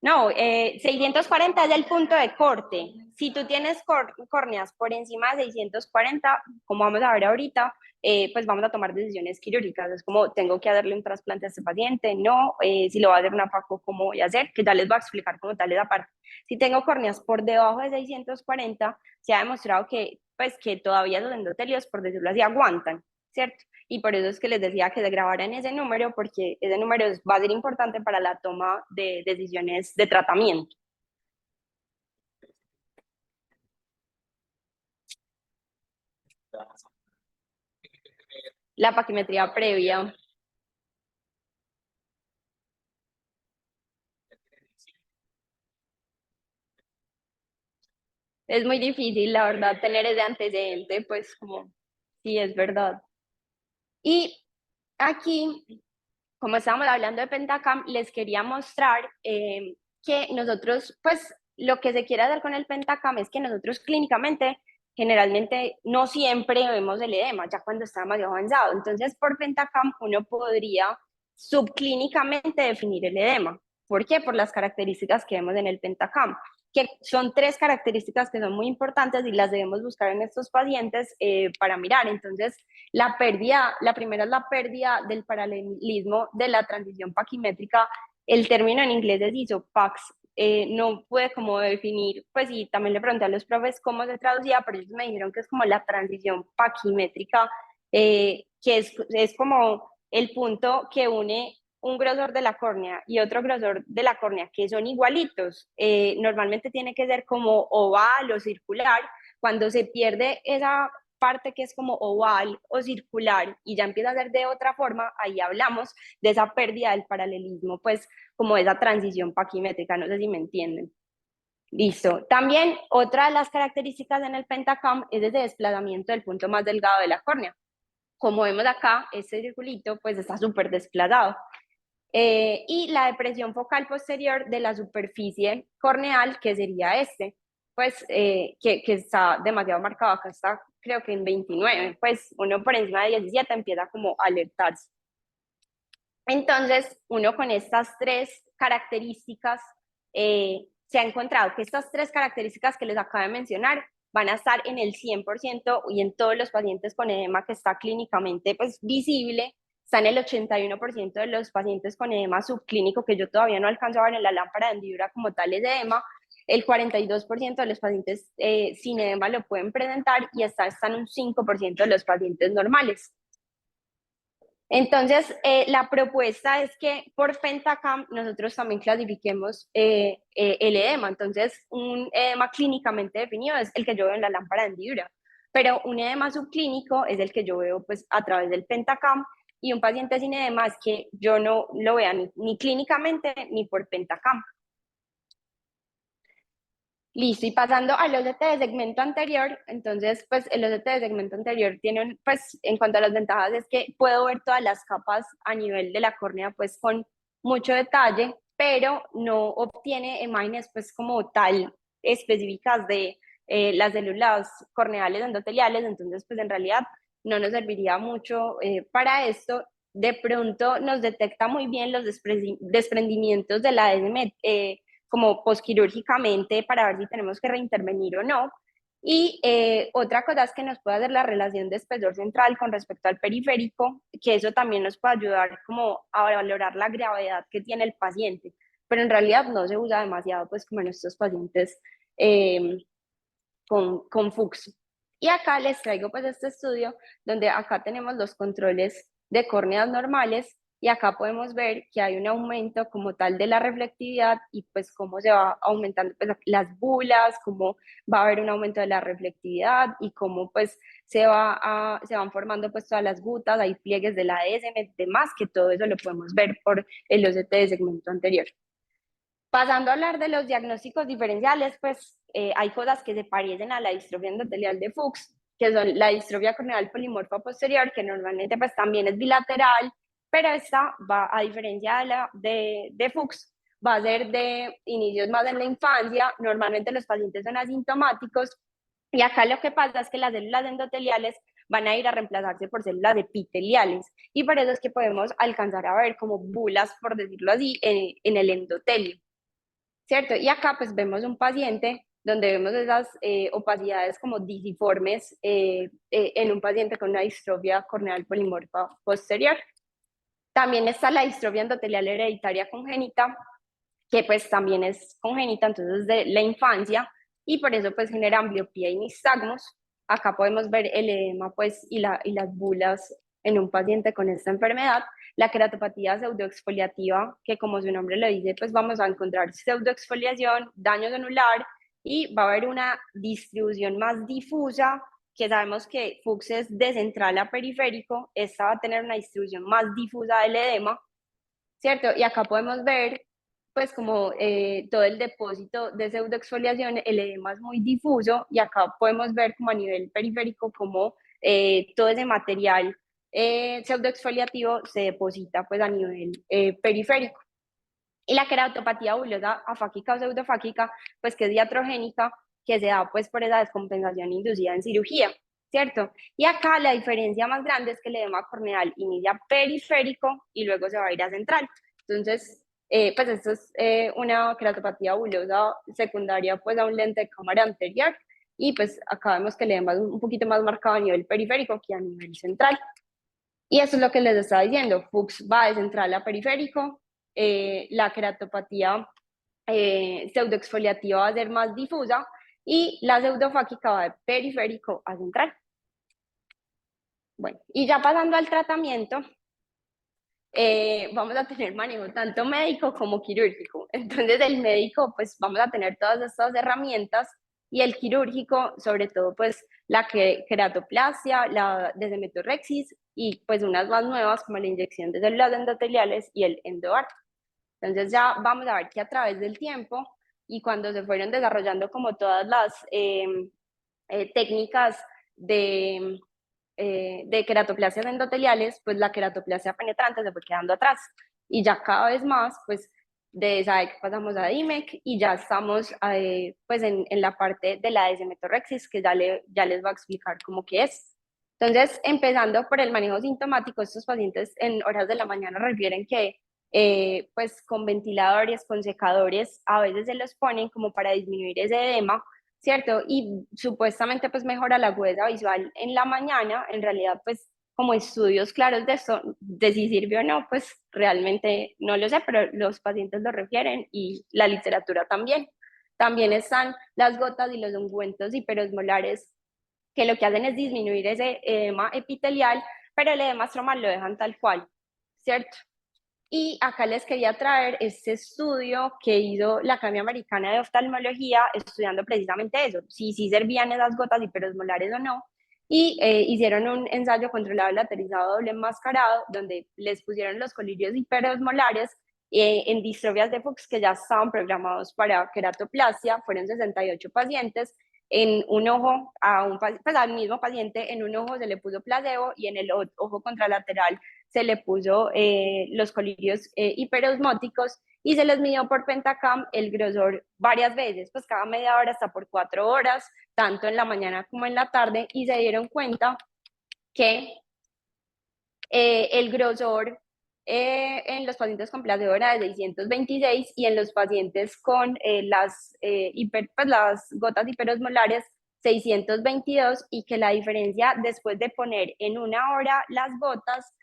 No, 640 es el punto de corte. Si tú tienes córneas por encima de 640, como vamos a ver ahorita, pues vamos a tomar decisiones quirúrgicas. Es como, tengo que darle un trasplante a este paciente, no, si lo va a hacer una faco, ¿cómo voy a hacer? Que ya les voy a explicar cómo tal esa parte. Si tengo córneas por debajo de 640, se ha demostrado que, pues, que todavía los endotelios, por decirlo así, aguantan, ¿cierto? Y por eso es que les decía que se grabaran ese número, porque ese número va a ser importante para la toma de decisiones de tratamiento. La paquimetría previa. Es muy difícil, la verdad, tener ese antecedente, pues como, sí, es verdad. Y aquí, como estábamos hablando de Pentacam, les quería mostrar que nosotros, pues lo que se quiere hacer con el Pentacam es que nosotros clínicamente, generalmente, no siempre vemos el edema, ya cuando está demasiado avanzado. Entonces, por Pentacam uno podría subclínicamente definir el edema. ¿Por qué? Por las características que vemos en el Pentacam, que son 3 características que son muy importantes y las debemos buscar en estos pacientes para mirar. Entonces, la primera es la pérdida del paralelismo de la transición paquimétrica. El término en inglés es isopax. No pude como definir, pues sí, también le pregunté a los profes cómo se traducía, pero ellos me dijeron que es como la transición paquimétrica, que es como el punto que une un grosor de la córnea y otro grosor de la córnea, que son igualitos. Normalmente tiene que ser como oval o circular. Cuando se pierde esa parte que es como oval o circular y ya empieza a ser de otra forma, ahí hablamos de esa pérdida del paralelismo, pues como esa transición paquimétrica, no sé si me entienden. Listo. También otra de las características en el Pentacam es ese desplazamiento del punto más delgado de la córnea. Como vemos acá, este circulito pues está súper desplazado. Y la depresión focal posterior de la superficie corneal, que sería este, pues que está demasiado marcado, acá está creo que en 29, pues uno por encima de 17 empieza como a alertarse. Entonces, uno con estas 3 características se ha encontrado que estas tres características que les acabo de mencionar van a estar en el 100% y en todos los pacientes con edema que está clínicamente pues, visible, está en el 81% de los pacientes con edema subclínico, que yo todavía no alcanzo a ver en la lámpara de Hendidura como tal es edema, el 42% de los pacientes sin edema lo pueden presentar y está en un 5% de los pacientes normales. Entonces, la propuesta es que por Pentacam nosotros también clasifiquemos el edema. Entonces, un edema clínicamente definido es el que yo veo en la lámpara de Hendidura, pero un edema subclínico es el que yo veo pues, a través del Pentacam, y un paciente sin edema es que yo no lo vea ni clínicamente ni por Pentacam. Listo, y pasando al OCT de segmento anterior, entonces, pues el OCT de segmento anterior tiene, pues, en cuanto a las ventajas, es que puedo ver todas las capas a nivel de la córnea, pues, con mucho detalle, pero no obtiene imágenes, pues, como tal, específicas de las células corneales endoteliales, entonces, pues, en realidad, no nos serviría mucho para esto. De pronto, nos detecta muy bien los desprendimientos de la DSM, como posquirúrgicamente para ver si tenemos que reintervenir o no. Y otra cosa es que nos puede hacer la relación de espesor central con respecto al periférico, que eso también nos puede ayudar como a valorar la gravedad que tiene el paciente, pero en realidad no se usa demasiado pues como en estos pacientes con Fuchs. Y acá les traigo pues este estudio donde acá tenemos los controles de córneas normales y acá podemos ver que hay un aumento como tal de la reflectividad y pues cómo se va aumentando pues, las bulas, cómo va a haber un aumento de la reflectividad y cómo pues se van formando pues todas las gutas, hay pliegues de la DSM, demás, que todo eso lo podemos ver por el OCT de segmento anterior. Pasando a hablar de los diagnósticos diferenciales, pues hay cosas que se parecen a la distrofia endotelial de Fuchs, que son la distrofia corneal polimorfa posterior, que normalmente pues también es bilateral, pero esta va, a diferencia de Fuchs, va a ser de inicios más en la infancia, normalmente los pacientes son asintomáticos, y acá lo que pasa es que las células endoteliales van a ir a reemplazarse por células epiteliales, y por eso es que podemos alcanzar a ver como bulas, por decirlo así, en el endotelio. ¿Cierto? Y acá pues vemos un paciente donde vemos esas opacidades como disiformes en un paciente con una distrofia corneal polimorfa posterior. También está la distrofia endotelial hereditaria congénita, que pues también es congénita, entonces de la infancia, y por eso pues genera ambliopía y nistagmos. Acá podemos ver el edema pues y las bulas en un paciente con esta enfermedad. La queratopatía pseudoexfoliativa, que como su nombre lo dice, pues vamos a encontrar pseudoexfoliación, daño celular, y va a haber una distribución más difusa, que sabemos que Fuchs es de central a periférico, esta va a tener una distribución más difusa del edema, ¿cierto? Y acá podemos ver pues como todo el depósito de pseudoexfoliación, el edema es muy difuso, y acá podemos ver como a nivel periférico como todo ese material pseudoexfoliativo se deposita pues a nivel periférico. Y la queratopatía bulosa afáquica o pseudofáquica, pues que es diatrogénica, que se da pues por esa descompensación inducida en cirugía, ¿cierto? Y acá la diferencia más grande es que el edema corneal inicia periférico y luego se va a ir a central. Entonces, pues esto es una queratopatía bulosa secundaria pues a un lente de cámara anterior, y pues acá vemos que el edema es un poquito más marcado a nivel periférico que a nivel central. Y eso es lo que les estaba diciendo, Fuchs va de central a periférico, la queratopatía pseudoexfoliativa va a ser más difusa y la pseudofáquica va de periférico a central. Bueno, y ya pasando al tratamiento, vamos a tener manejo tanto médico como quirúrgico. Entonces el médico, pues vamos a tener todas estas herramientas, y el quirúrgico, sobre todo, pues la queratoplasia, la desmetorrexis y pues unas más nuevas como la inyección de células endoteliales y el endoart. Entonces ya vamos a ver que a través del tiempo y cuando se fueron desarrollando como todas las técnicas de queratoplasias endoteliales, pues la queratoplasia penetrante se fue quedando atrás, y ya cada vez más, pues de SAEC pasamos a DIMEC y ya estamos pues en la parte de la desmetorrexis, que ya les va a explicar cómo que es. Entonces, empezando por el manejo sintomático, estos pacientes en horas de la mañana refieren que pues con ventiladores, con secadores, a veces se los ponen como para disminuir ese edema, ¿cierto? Y supuestamente pues mejora la agudeza visual en la mañana. En realidad pues como estudios claros de esto, de si sirve o no, pues realmente no lo sé, pero los pacientes lo refieren y la literatura también. También están las gotas y los ungüentos hiperosmolares, que lo que hacen es disminuir ese edema epitelial, pero el edema estromal lo dejan tal cual, ¿cierto? Y acá les quería traer este estudio que hizo la Academia Americana de Oftalmología, estudiando precisamente eso, si servían esas gotas hiperosmolares o no. Y hicieron un ensayo controlado laterizado doble enmascarado, donde les pusieron los colirios hiperosmolares en distrofias de Fuchs que ya estaban programados para queratoplasia. Fueron 68 pacientes. En un ojo, pues al mismo paciente, en un ojo se le puso placebo y en el ojo contralateral se le puso los colirios hiperosmóticos y se les midió por Pentacam el grosor varias veces, pues cada media hora hasta por 4 horas, tanto en la mañana como en la tarde, y se dieron cuenta que el grosor en los pacientes con placebo era de 626 y en los pacientes con las gotas hiperosmolares 622, y que la diferencia después de poner en una hora las gotas,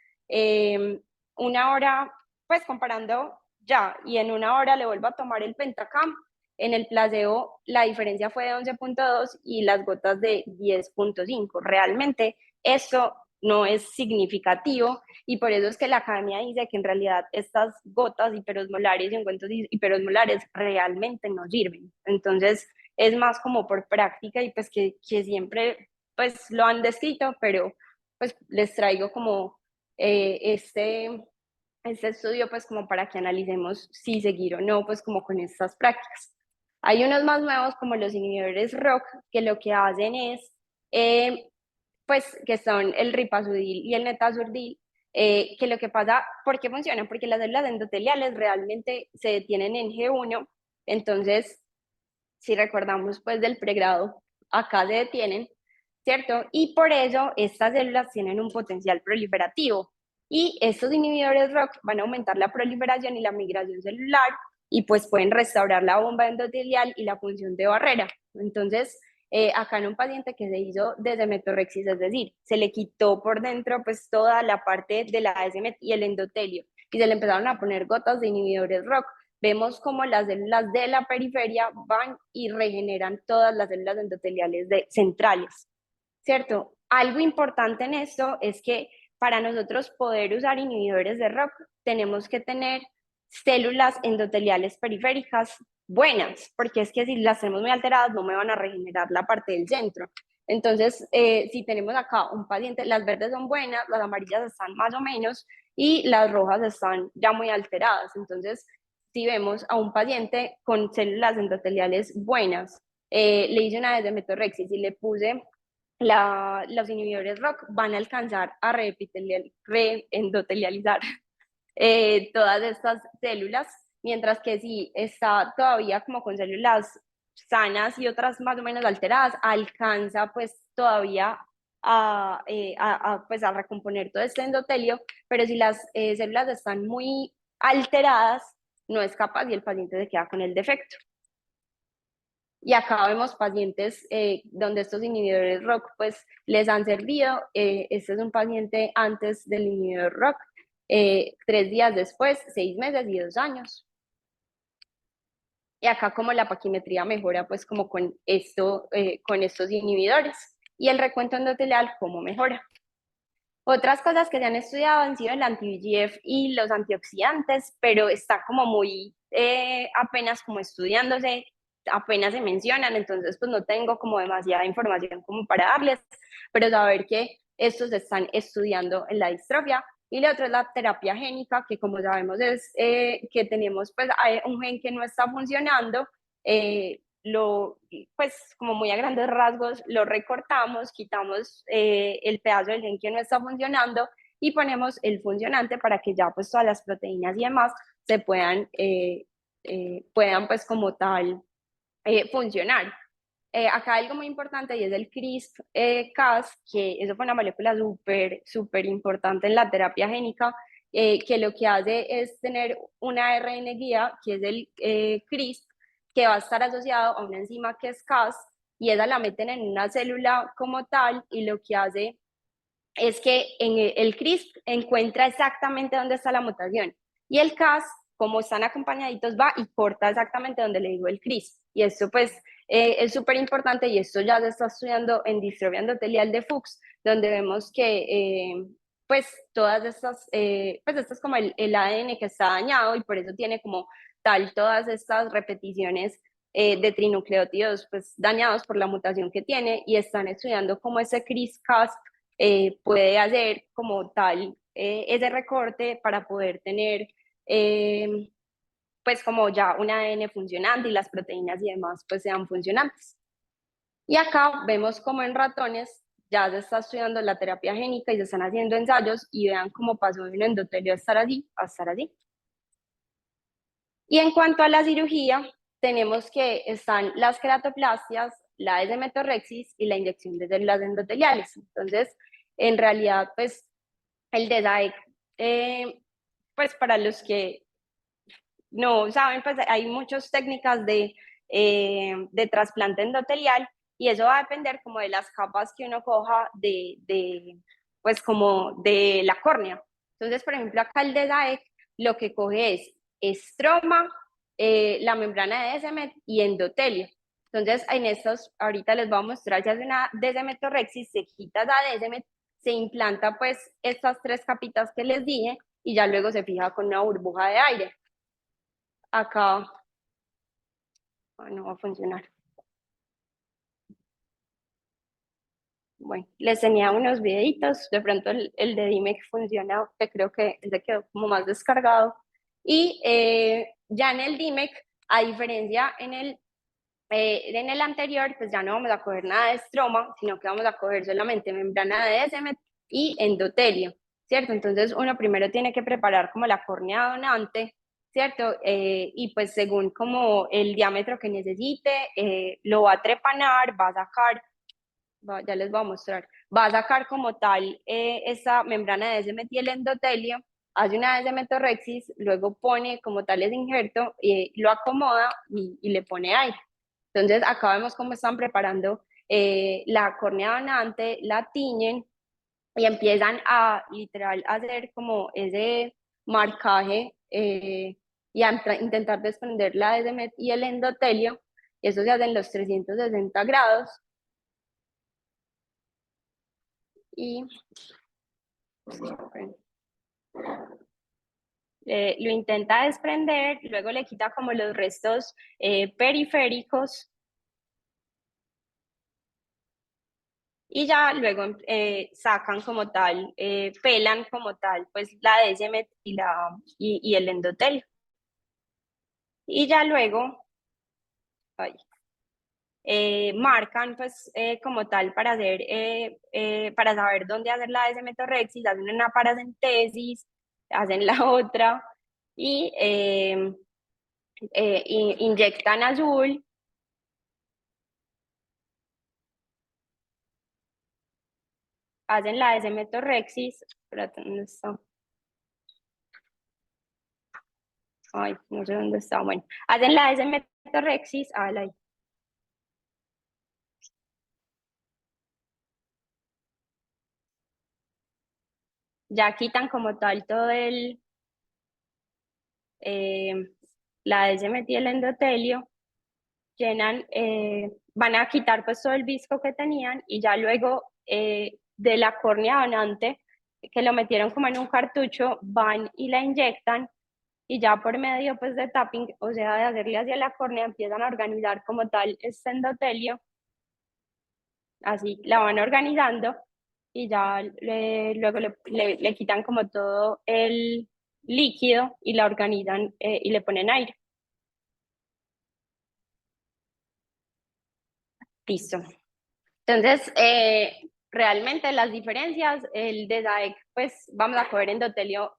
una hora, pues comparando ya, y en una hora le vuelvo a tomar el Pentacam, en el placebo la diferencia fue de 11.2 y las gotas de 10.5. Realmente esto no es significativo, y por eso es que la academia dice que en realidad estas gotas hiperosmolares y ungüentos hiperosmolares realmente no sirven. Entonces es más como por práctica y pues que siempre pues lo han descrito, pero pues les traigo como este estudio pues como para que analicemos si seguir o no pues como con estas prácticas. Hay unos más nuevos como los inhibidores ROC, que lo que hacen es pues que son el ripazudil y el netazurdil, que lo que pasa, ¿por qué funcionan? Porque las células endoteliales realmente se detienen en G1. Entonces si recordamos pues del pregrado, acá se detienen, ¿cierto? Y por eso estas células tienen un potencial proliferativo, y estos inhibidores ROCK van a aumentar la proliferación y la migración celular, y pues pueden restaurar la bomba endotelial y la función de barrera. Entonces, acá en un paciente que se hizo desmetorrexis, es decir, se le quitó por dentro pues toda la parte de la desmet y el endotelio, y se le empezaron a poner gotas de inhibidores ROCK. Vemos como las células de la periferia van y regeneran todas las células endoteliales centrales, ¿cierto? Algo importante en esto es que para nosotros poder usar inhibidores de ROCK tenemos que tener células endoteliales periféricas buenas, porque es que si las tenemos muy alteradas no me van a regenerar la parte del centro. Entonces, si tenemos acá un paciente, las verdes son buenas, las amarillas están más o menos y las rojas están ya muy alteradas. Entonces, si vemos a un paciente con células endoteliales buenas, le hice una desmetorrexis y le puse los inhibidores ROCK, van a alcanzar a reendotelializar todas estas células, mientras que si está todavía como con células sanas y otras más o menos alteradas, alcanza pues todavía pues a recomponer todo este endotelio, pero si las células están muy alteradas, no es capaz y el paciente se queda con el defecto. Y acá vemos pacientes donde estos inhibidores ROCK pues les han servido. Este es un paciente antes del inhibidor ROCK, 3 días después, 6 meses y 2 años. Y acá como la paquimetría mejora pues como con estos inhibidores, y el recuento endotelial cómo mejora. Otras cosas que se han estudiado han sido el anti-VEGF y los antioxidantes, pero está como muy apenas como estudiándose, apenas se mencionan, entonces pues no tengo como demasiada información como para darles, pero saber que estos se están estudiando en la distrofia. Y la otra es la terapia génica, que como sabemos es que tenemos pues un gen que no está funcionando, pues como muy a grandes rasgos, lo recortamos, quitamos el pedazo del gen que no está funcionando y ponemos el funcionante para que ya pues todas las proteínas y demás se puedan pues como tal funcionar. Acá hay algo muy importante y es el CRISP-Cas, que eso fue una molécula súper, súper importante en la terapia génica, que lo que hace es tener una ARN guía, que es el CRISP, que va a estar asociado a una enzima que es Cas, y esa la meten en una célula como tal, y lo que hace es que en el CRISP encuentra exactamente dónde está la mutación, y el Cas, como están acompañaditos, va y corta exactamente donde le digo el CRISP, y esto pues es súper importante, y esto ya se está estudiando en distrofia endotelial de Fuchs, donde vemos que pues todas estas, pues esto es como el ADN que está dañado, y por eso tiene como tal todas estas repeticiones de trinucleótidos pues dañados por la mutación que tiene, y están estudiando cómo ese CRISPR-Cas puede hacer como tal ese recorte para poder tener pues como ya un ADN funcionante y las proteínas y demás pues sean funcionantes. Y acá vemos como en ratones ya se está estudiando la terapia génica y se están haciendo ensayos, y vean cómo pasó de un endotelio a estar así, a estar así. Y en cuanto a la cirugía, tenemos que están las queratoplastias, la desmetorrexis y la inyección de células endoteliales. Entonces, en realidad, pues, el DESAEC, pues para los que no saben, pues hay muchas técnicas de trasplante endotelial, y eso va a depender como de las capas que uno coja pues como de la córnea. Entonces, por ejemplo, acá el DESAEC lo que coge es estroma, la membrana de Descemet y endotelio. Entonces, en estos, ahorita les voy a mostrar, si hace una descemetorrexis, se quita la Descemet, se implanta pues estas tres capitas que les dije, y ya luego se fija con una burbuja de aire. Acá no va a funcionar. Bueno, les tenía unos videitos, de pronto el de Dime que funciona, que creo que se quedó como más descargado. Y ya en el DIMEC, a diferencia en el anterior, pues ya no vamos a coger nada de estroma, sino que vamos a coger solamente membrana de Descemet y endotelio, ¿cierto? Entonces uno primero tiene que preparar como la córnea donante, ¿cierto? Y pues según como el diámetro que necesite, lo va a trepanar, va a sacar, ya les voy a mostrar, va a sacar como tal esa membrana de Descemet y el endotelio, hace una descemetorrexis, luego pone como tal ese injerto, lo acomoda y le pone aire. Entonces, acá vemos cómo están preparando la córnea donante, la tiñen y empiezan a literal hacer como ese marcaje y a intentar desprender la descemet y el endotelio. Eso se hace en los 360 grados. Y lo intenta desprender, luego le quita como los restos periféricos, y ya luego sacan como tal, pelan como tal, pues la Descemet y el endotelio. Y ya luego ay, marcan pues como tal para hacer, para saber dónde hacer la descemetorrexis, hacen una paracentesis, hacen la otra, y inyectan azul. Hacen la descemetorrexis, espérate, ¿dónde está? Ay, no sé dónde está, bueno, hacen la descemetorrexis, ya quitan como tal todo eh, la descemet y el endotelio, llenan, van a quitar pues todo el visco que tenían, y ya luego de la córnea donante, que lo metieron como en un cartucho, van y la inyectan, y ya por medio pues de tapping, o sea, de hacerle hacia la córnea, empiezan a organizar como tal este endotelio, así la van organizando, y ya luego le quitan como todo el líquido y la organizan y le ponen aire. Listo. Entonces, realmente las diferencias, el de DAEC, pues vamos a coger endotelio,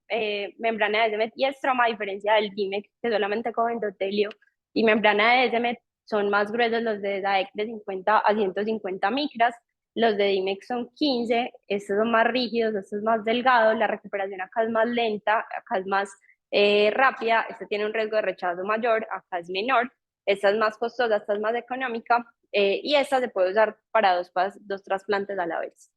membrana de Descemet y estroma, a diferencia del DIMEC, que solamente coge endotelio y membrana de Descemet. Son más gruesos los de DAEC, de 50 a 150 micras, los de Dimex son 15, estos son más rígidos, estos es más delgado, la recuperación acá es más lenta, acá es más rápida, este tiene un riesgo de rechazo mayor, acá es menor, esta es más costosa, esta es más económica, y esta se puede usar para dos trasplantes a la vez.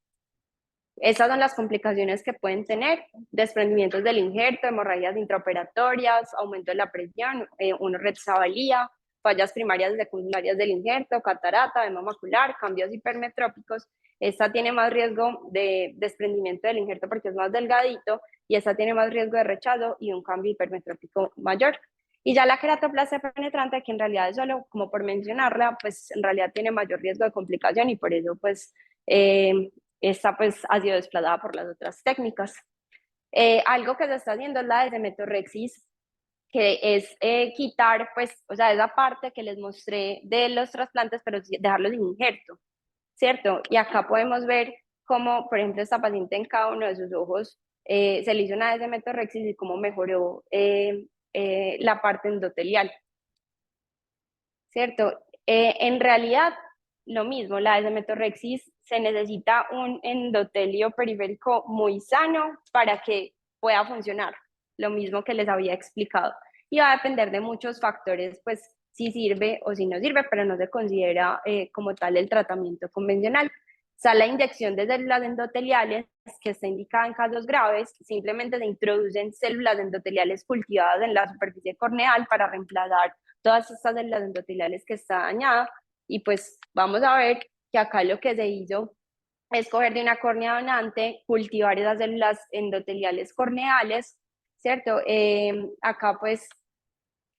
Esas son las complicaciones que pueden tener: desprendimientos del injerto, hemorragias intraoperatorias, aumento de la presión, una retsabalía, fallas primarias y secundarias del injerto, catarata, edema macular, cambios hipermetrópicos. Esta tiene más riesgo de desprendimiento del injerto porque es más delgadito, y esta tiene más riesgo de rechazo y un cambio hipermetrópico mayor. Y ya la queratoplastia penetrante, que en realidad es solo como por mencionarla, pues en realidad tiene mayor riesgo de complicación, y por eso pues esta pues ha sido desplazada por las otras técnicas. Algo que se está haciendo es la desmetorrexis, que es quitar, pues, o sea, esa parte que les mostré de los trasplantes, pero dejarlos sin injerto, ¿cierto? Y acá podemos ver cómo, por ejemplo, esta paciente en cada uno de sus ojos se le hizo una desmetorrexis y cómo mejoró la parte endotelial, ¿cierto? En realidad, lo mismo, la desmetorrexis, se necesita un endotelio periférico muy sano para que pueda funcionar, lo mismo que les había explicado. Y va a depender de muchos factores, pues si sirve o si no sirve, pero no se considera como tal el tratamiento convencional. Está la inyección de células endoteliales, que está indicada en casos graves. Simplemente se introducen células endoteliales cultivadas en la superficie corneal para reemplazar todas estas células endoteliales que está dañada. Y pues vamos a ver que acá lo que se hizo es coger de una córnea donante, cultivar esas células endoteliales corneales, ¿cierto? Acá pues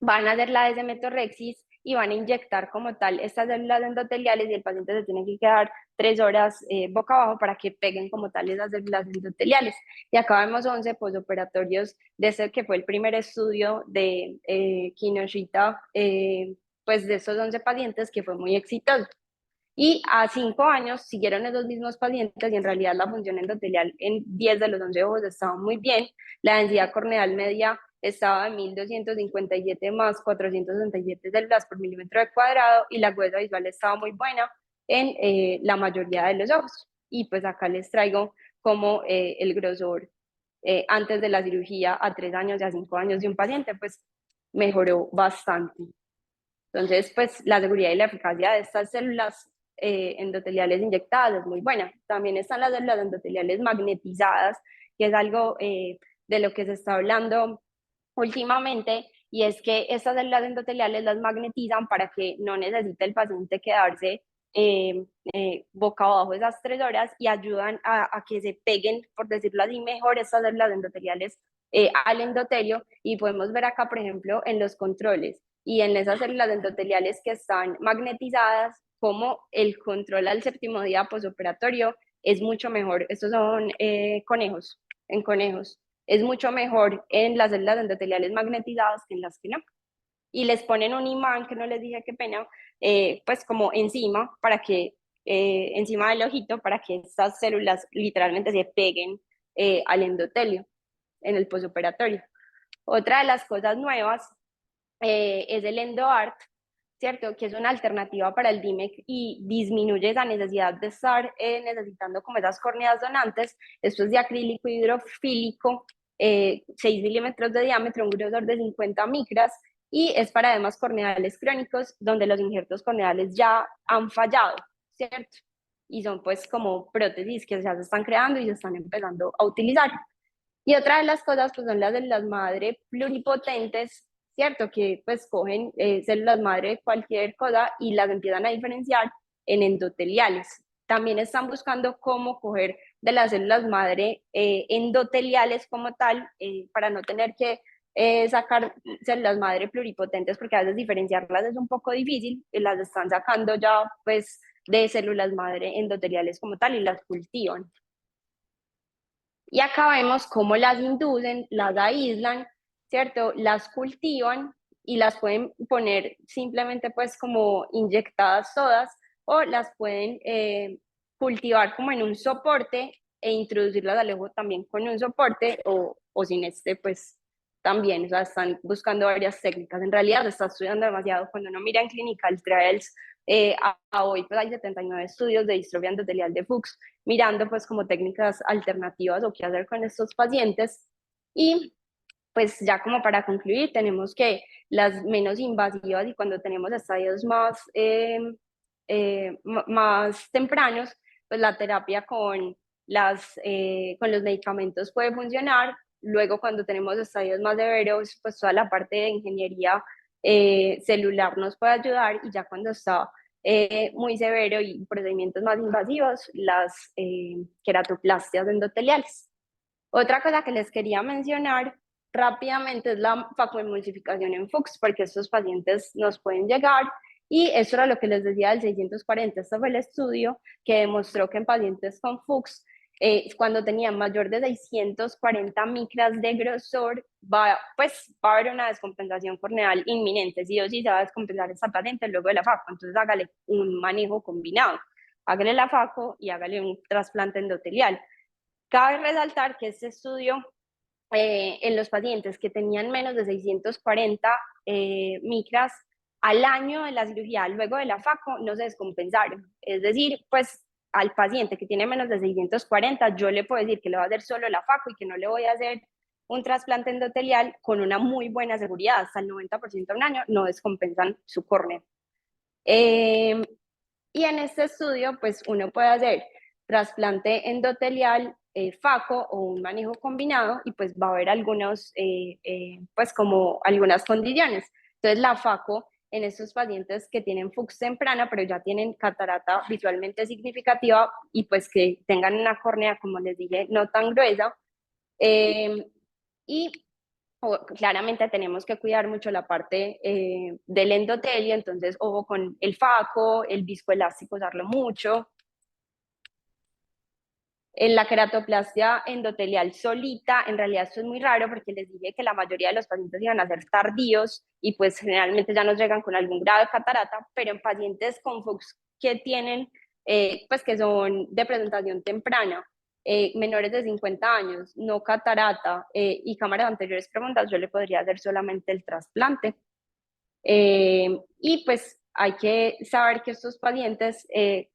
van a hacer la desmetorrexis y van a inyectar como tal estas células endoteliales, y el paciente se tiene que quedar 3 horas boca abajo para que peguen como tal esas células endoteliales. Y acá vemos 11 posoperatorios de ese que fue el primer estudio de Kinoshita, pues de esos 11 pacientes, que fue muy exitoso. Y a 5 años siguieron esos mismos pacientes, y en realidad la función endotelial en 10 de los 11 ojos estaba muy bien. La densidad corneal media estaba en 1257 más 467 células por milímetro de cuadrado, y la agudeza visual estaba muy buena en la mayoría de los ojos. Y pues acá les traigo como el grosor antes de la cirugía a 3 años y a 5 años de un paciente, pues mejoró bastante. Entonces, pues la seguridad y la eficacia de estas células endoteliales inyectadas es muy buena. También están las células endoteliales magnetizadas, que es algo de lo que se está hablando últimamente, y es que estas células endoteliales las magnetizan para que no necesite el paciente quedarse boca abajo esas 3 horas, y ayudan a que se peguen, por decirlo así, mejor estas células endoteliales al endotelio. Y podemos ver acá, por ejemplo, en los controles y en esas células endoteliales que están magnetizadas, como el control al séptimo día posoperatorio es mucho mejor. Estos son conejos, en conejos. Es mucho mejor en las células endoteliales magnetizadas que en las que no. Y les ponen un imán, que no les dije qué pena, pues como encima, para que, encima del ojito, para que estas células literalmente se peguen al endotelio en el posoperatorio. Otra de las cosas nuevas es el EndoArt, ¿cierto? Que es una alternativa para el DIMEC y disminuye esa necesidad de estar necesitando como esas córneas donantes. Esto es de acrílico hidrofílico, 6 milímetros de diámetro, un grosor de 50 micras, y es para edemas corneales crónicos donde los injertos corneales ya han fallado, ¿cierto? Y son pues como prótesis que ya se están creando y se están empezando a utilizar. Y otra de las cosas pues son las células madre pluripotentes, ¿cierto? Que pues cogen células madre de cualquier cosa y las empiezan a diferenciar en endoteliales. También están buscando cómo coger de las células madre endoteliales como tal, para no tener que sacar células madre pluripotentes, porque a veces diferenciarlas es un poco difícil, y las están sacando ya pues de células madre endoteliales como tal y las cultivan. Y acá vemos cómo las inducen, las aíslan, ¿cierto? Las cultivan y las pueden poner simplemente pues como inyectadas todas, o las pueden cultivar como en un soporte e introducirlas al ojo también con un soporte, o sin este pues también, o sea, están buscando varias técnicas. En realidad se está estudiando demasiado. Cuando uno mira en clinical trials, a hoy pues hay 79 estudios de distrofia endotelial de Fuchs, mirando pues como técnicas alternativas o qué hacer con estos pacientes. Y pues ya como para concluir, tenemos que las menos invasivas y cuando tenemos estadios más tempranos, pues la terapia con los medicamentos puede funcionar. Luego, cuando tenemos estadios más severos, pues toda la parte de ingeniería celular nos puede ayudar, y ya cuando está muy severo y procedimientos más invasivos, las queratoplastias endoteliales. Otra cosa que les quería mencionar rápidamente es la facoemulsificación en Fuchs, porque estos pacientes nos pueden llegar, y eso era lo que les decía del 640. Este fue el estudio que demostró que en pacientes con Fuchs, cuando tenían mayor de 640 micras de grosor, pues, va a haber una descompensación corneal inminente. Sí o sí se va a descompensar esta paciente luego de la FACO. Entonces hágale un manejo combinado. Hágale la FACO y hágale un trasplante endotelial. Cabe resaltar que este estudio en los pacientes que tenían menos de 640 micras al año de la cirugía, luego de la FACO, no se descompensaron. Es decir, pues al paciente que tiene menos de 640, yo le puedo decir que le voy a hacer solo la FACO y que no le voy a hacer un trasplante endotelial con una muy buena seguridad. Hasta el 90% a un año no descompensan su córnea. Y en este estudio, pues uno puede hacer trasplante endotelial, FACO o un manejo combinado, y pues va a haber pues como algunas condiciones. Entonces la FACO en estos pacientes que tienen Fuchs temprana, pero ya tienen catarata visualmente significativa y pues que tengan una córnea, como les dije, no tan gruesa. Y claramente tenemos que cuidar mucho la parte del endotelio, entonces ojo con el FACO, el viscoelástico, usarlo mucho. En la queratoplastia endotelial solita, en realidad esto es muy raro porque les dije que la mayoría de los pacientes iban a ser tardíos y pues generalmente ya nos llegan con algún grado de catarata, pero en pacientes con Fuchs que tienen, pues que son de presentación temprana, menores de 50 años, no catarata y cámaras anteriores preguntas, yo le podría hacer solamente el trasplante. Y pues hay que saber que estos pacientes,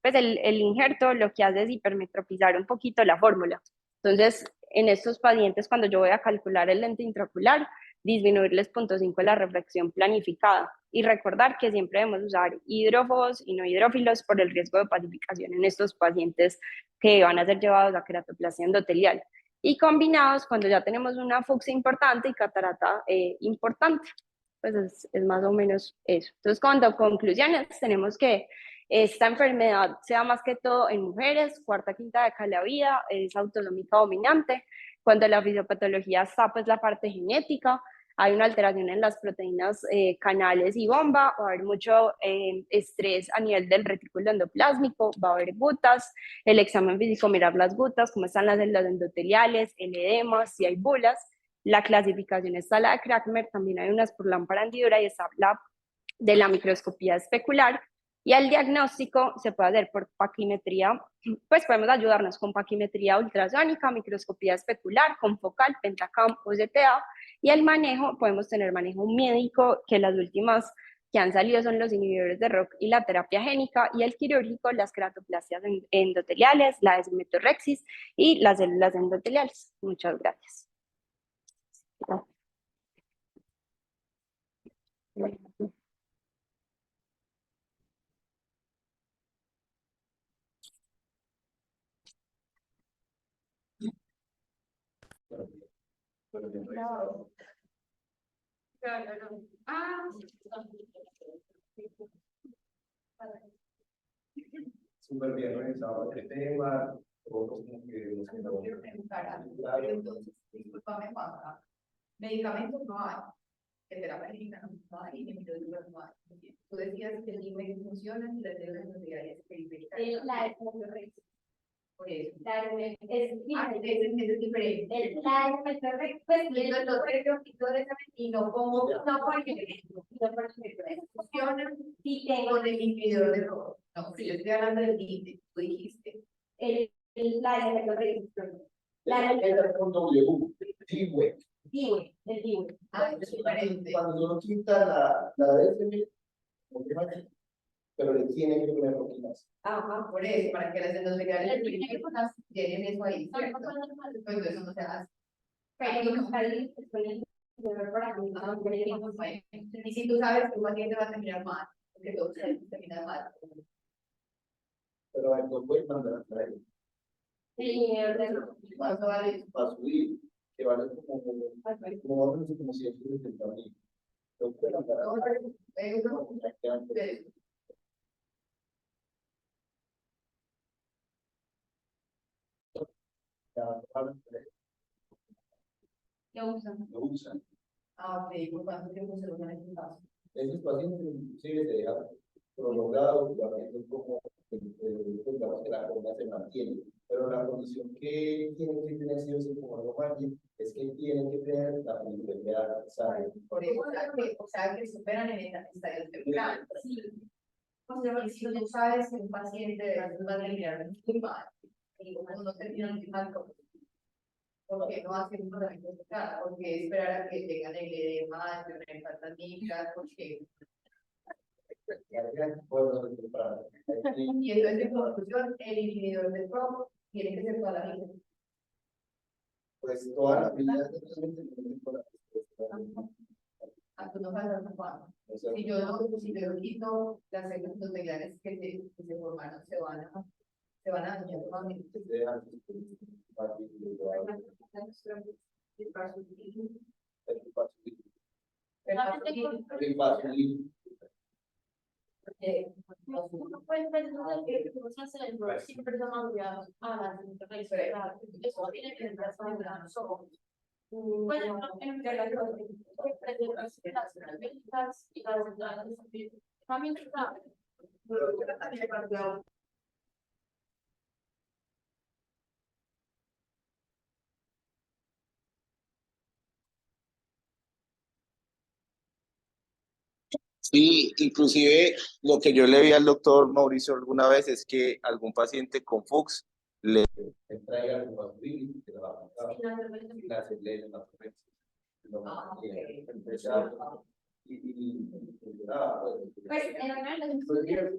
pues el injerto lo que hace es hipermetropizar un poquito la fórmula. Entonces, en estos pacientes, cuando yo voy a calcular el lente intraocular, disminuirles 0.5 de la refracción planificada. Y recordar que siempre debemos usar hidrófobos y no hidrófilos por el riesgo de opacificación en estos pacientes que van a ser llevados a queratoplastia endotelial. Y combinados cuando ya tenemos una fucsia importante y catarata importante. Pues es más o menos eso. Entonces, cuando conclusiones, tenemos que esta enfermedad se da más que todo en mujeres, cuarta, quinta década de la vida, es autonómica dominante. Cuando la fisiopatología está, pues la parte genética, hay una alteración en las proteínas canales y bomba, va a haber mucho estrés a nivel del retículo endoplásmico, va a haber gutas, el examen físico, mirar las gutas, cómo están las células endoteliales, el edema, si hay bulas. La clasificación está la de Crackmer, también hay unas por lámpara hendidura y está la de la microscopía especular. Y el diagnóstico se puede hacer por paquimetría, pues podemos ayudarnos con paquimetría ultrasónica, microscopía especular, con focal, pentacam o ZTA. Y el manejo, podemos tener manejo médico, que las últimas que han salido son los inhibidores de ROCK y la terapia génica, y el quirúrgico, las queratoplastias endoteliales, la desmetorrexis y las células endoteliales. Muchas gracias. No. Súper bien organizado el tema, todos como que entonces, discúlpame, Juanca, medicamentos no hay, de terapia médica no hay, y de microdúctidos no hay. Tú decías que el IME funciona y las células endoteliales periféricas. La es por eso. es diferente. La es pues Y yo lo creo que todo y no como, no porque funciona si tengo con el inhibidor de robo. No, si yo estoy hablando del límite, tú dijiste. la es La El DIUE. Ah, es diferente. Cuando uno quita la DSM, pero le tiene que poner poquitas. Ajá, por eso, para que las endosmeliales tienen eso ahí, ¿cierto? Pues eso no se hace. Y si tú sabes que un paciente va a terminar mal, porque todos terminan mal. Pero no puedes mandar a él. ¿Cuánto vale? Para subir, que vale como 170.000. Lo pueden mandar a él. Lo usan. Ah, ok, ¿por cuánto tiempo se lo van a intentar? Esos pacientes inclusive se dejan prolongados, como digamos que la forma se mantiene, pero la condición que tienen que tener sí o sí como algo mágico es que tienen que tener la flexibilidad, ¿saben? Por eso, o sea, que superan en estadios tempranos. Sí. O sea, si tú sabes que un paciente va a terminar muy mal, y uno no termina muy mal, porque no hace un tratamiento total, porque esperar a que tengan el edema, que me faltan micas, porque y entonces en conclusión, el inhibidor del PROM tiene que ser toda la vida. Pues toda la vida A tu no pasa nada. Si yo no quito las células endoteliales que se formaron, se van a dañar nuevamente. Uno puede pensar que el cerebro siempre está madurado a la intervención. Eso tiene que entrar en los ojos. Bueno, en las ventas y las entradas también está. Sí, inclusive lo que yo le vi al doctor Mauricio alguna vez es que algún paciente con Fuchs le traiga el paciente que la va a Pues en realidad Se llama la informia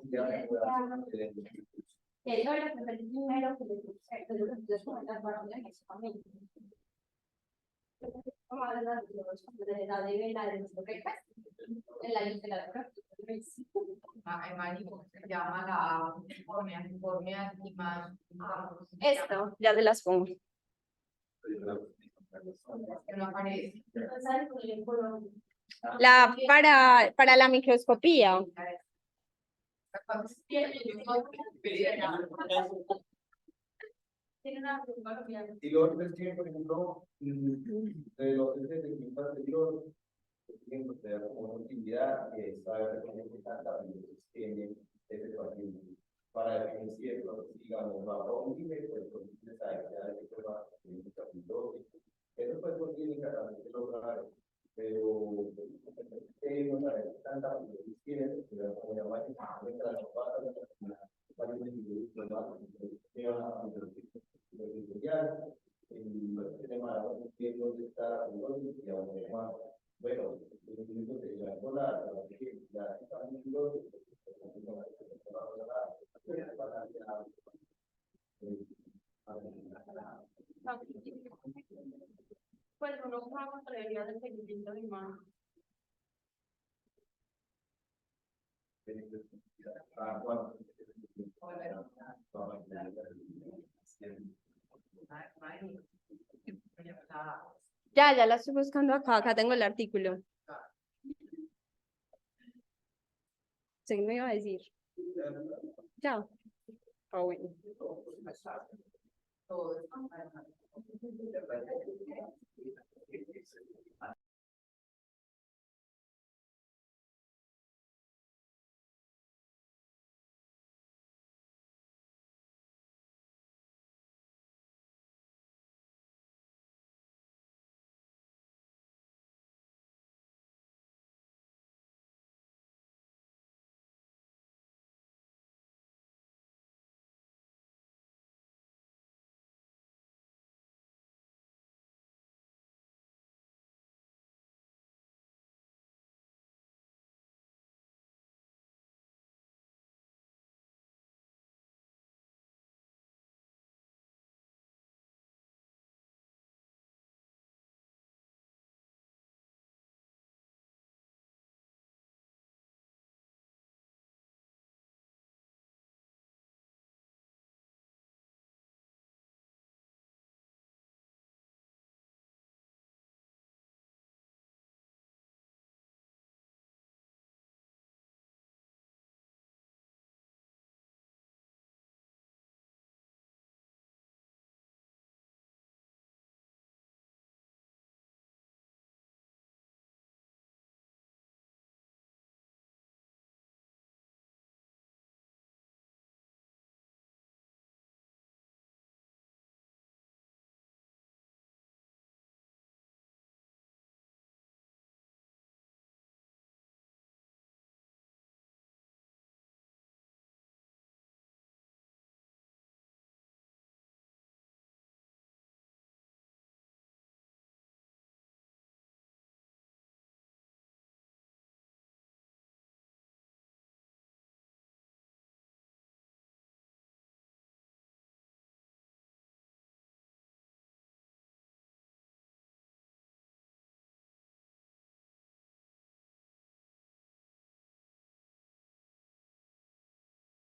Esto, ya te las pongo. que no aparece. Para la microscopía. Y lo otro es que, por ejemplo, de los test de química anterior, tienen que tener como una utilidad que sabe que tanta tiene ese paciente. Para definir si es, digamos, va a un nivel, pues se sabe que hay que probar un capítulo. Eso pues por clínica también se logra, pero no sabe tanta tiene, pero como ya va a bueno, pues uno juega previa de seguimiento de imagen. Ya la estoy buscando acá. Acá tengo el artículo. Sí, me iba a decir. Ya. Ah, bueno. Todo.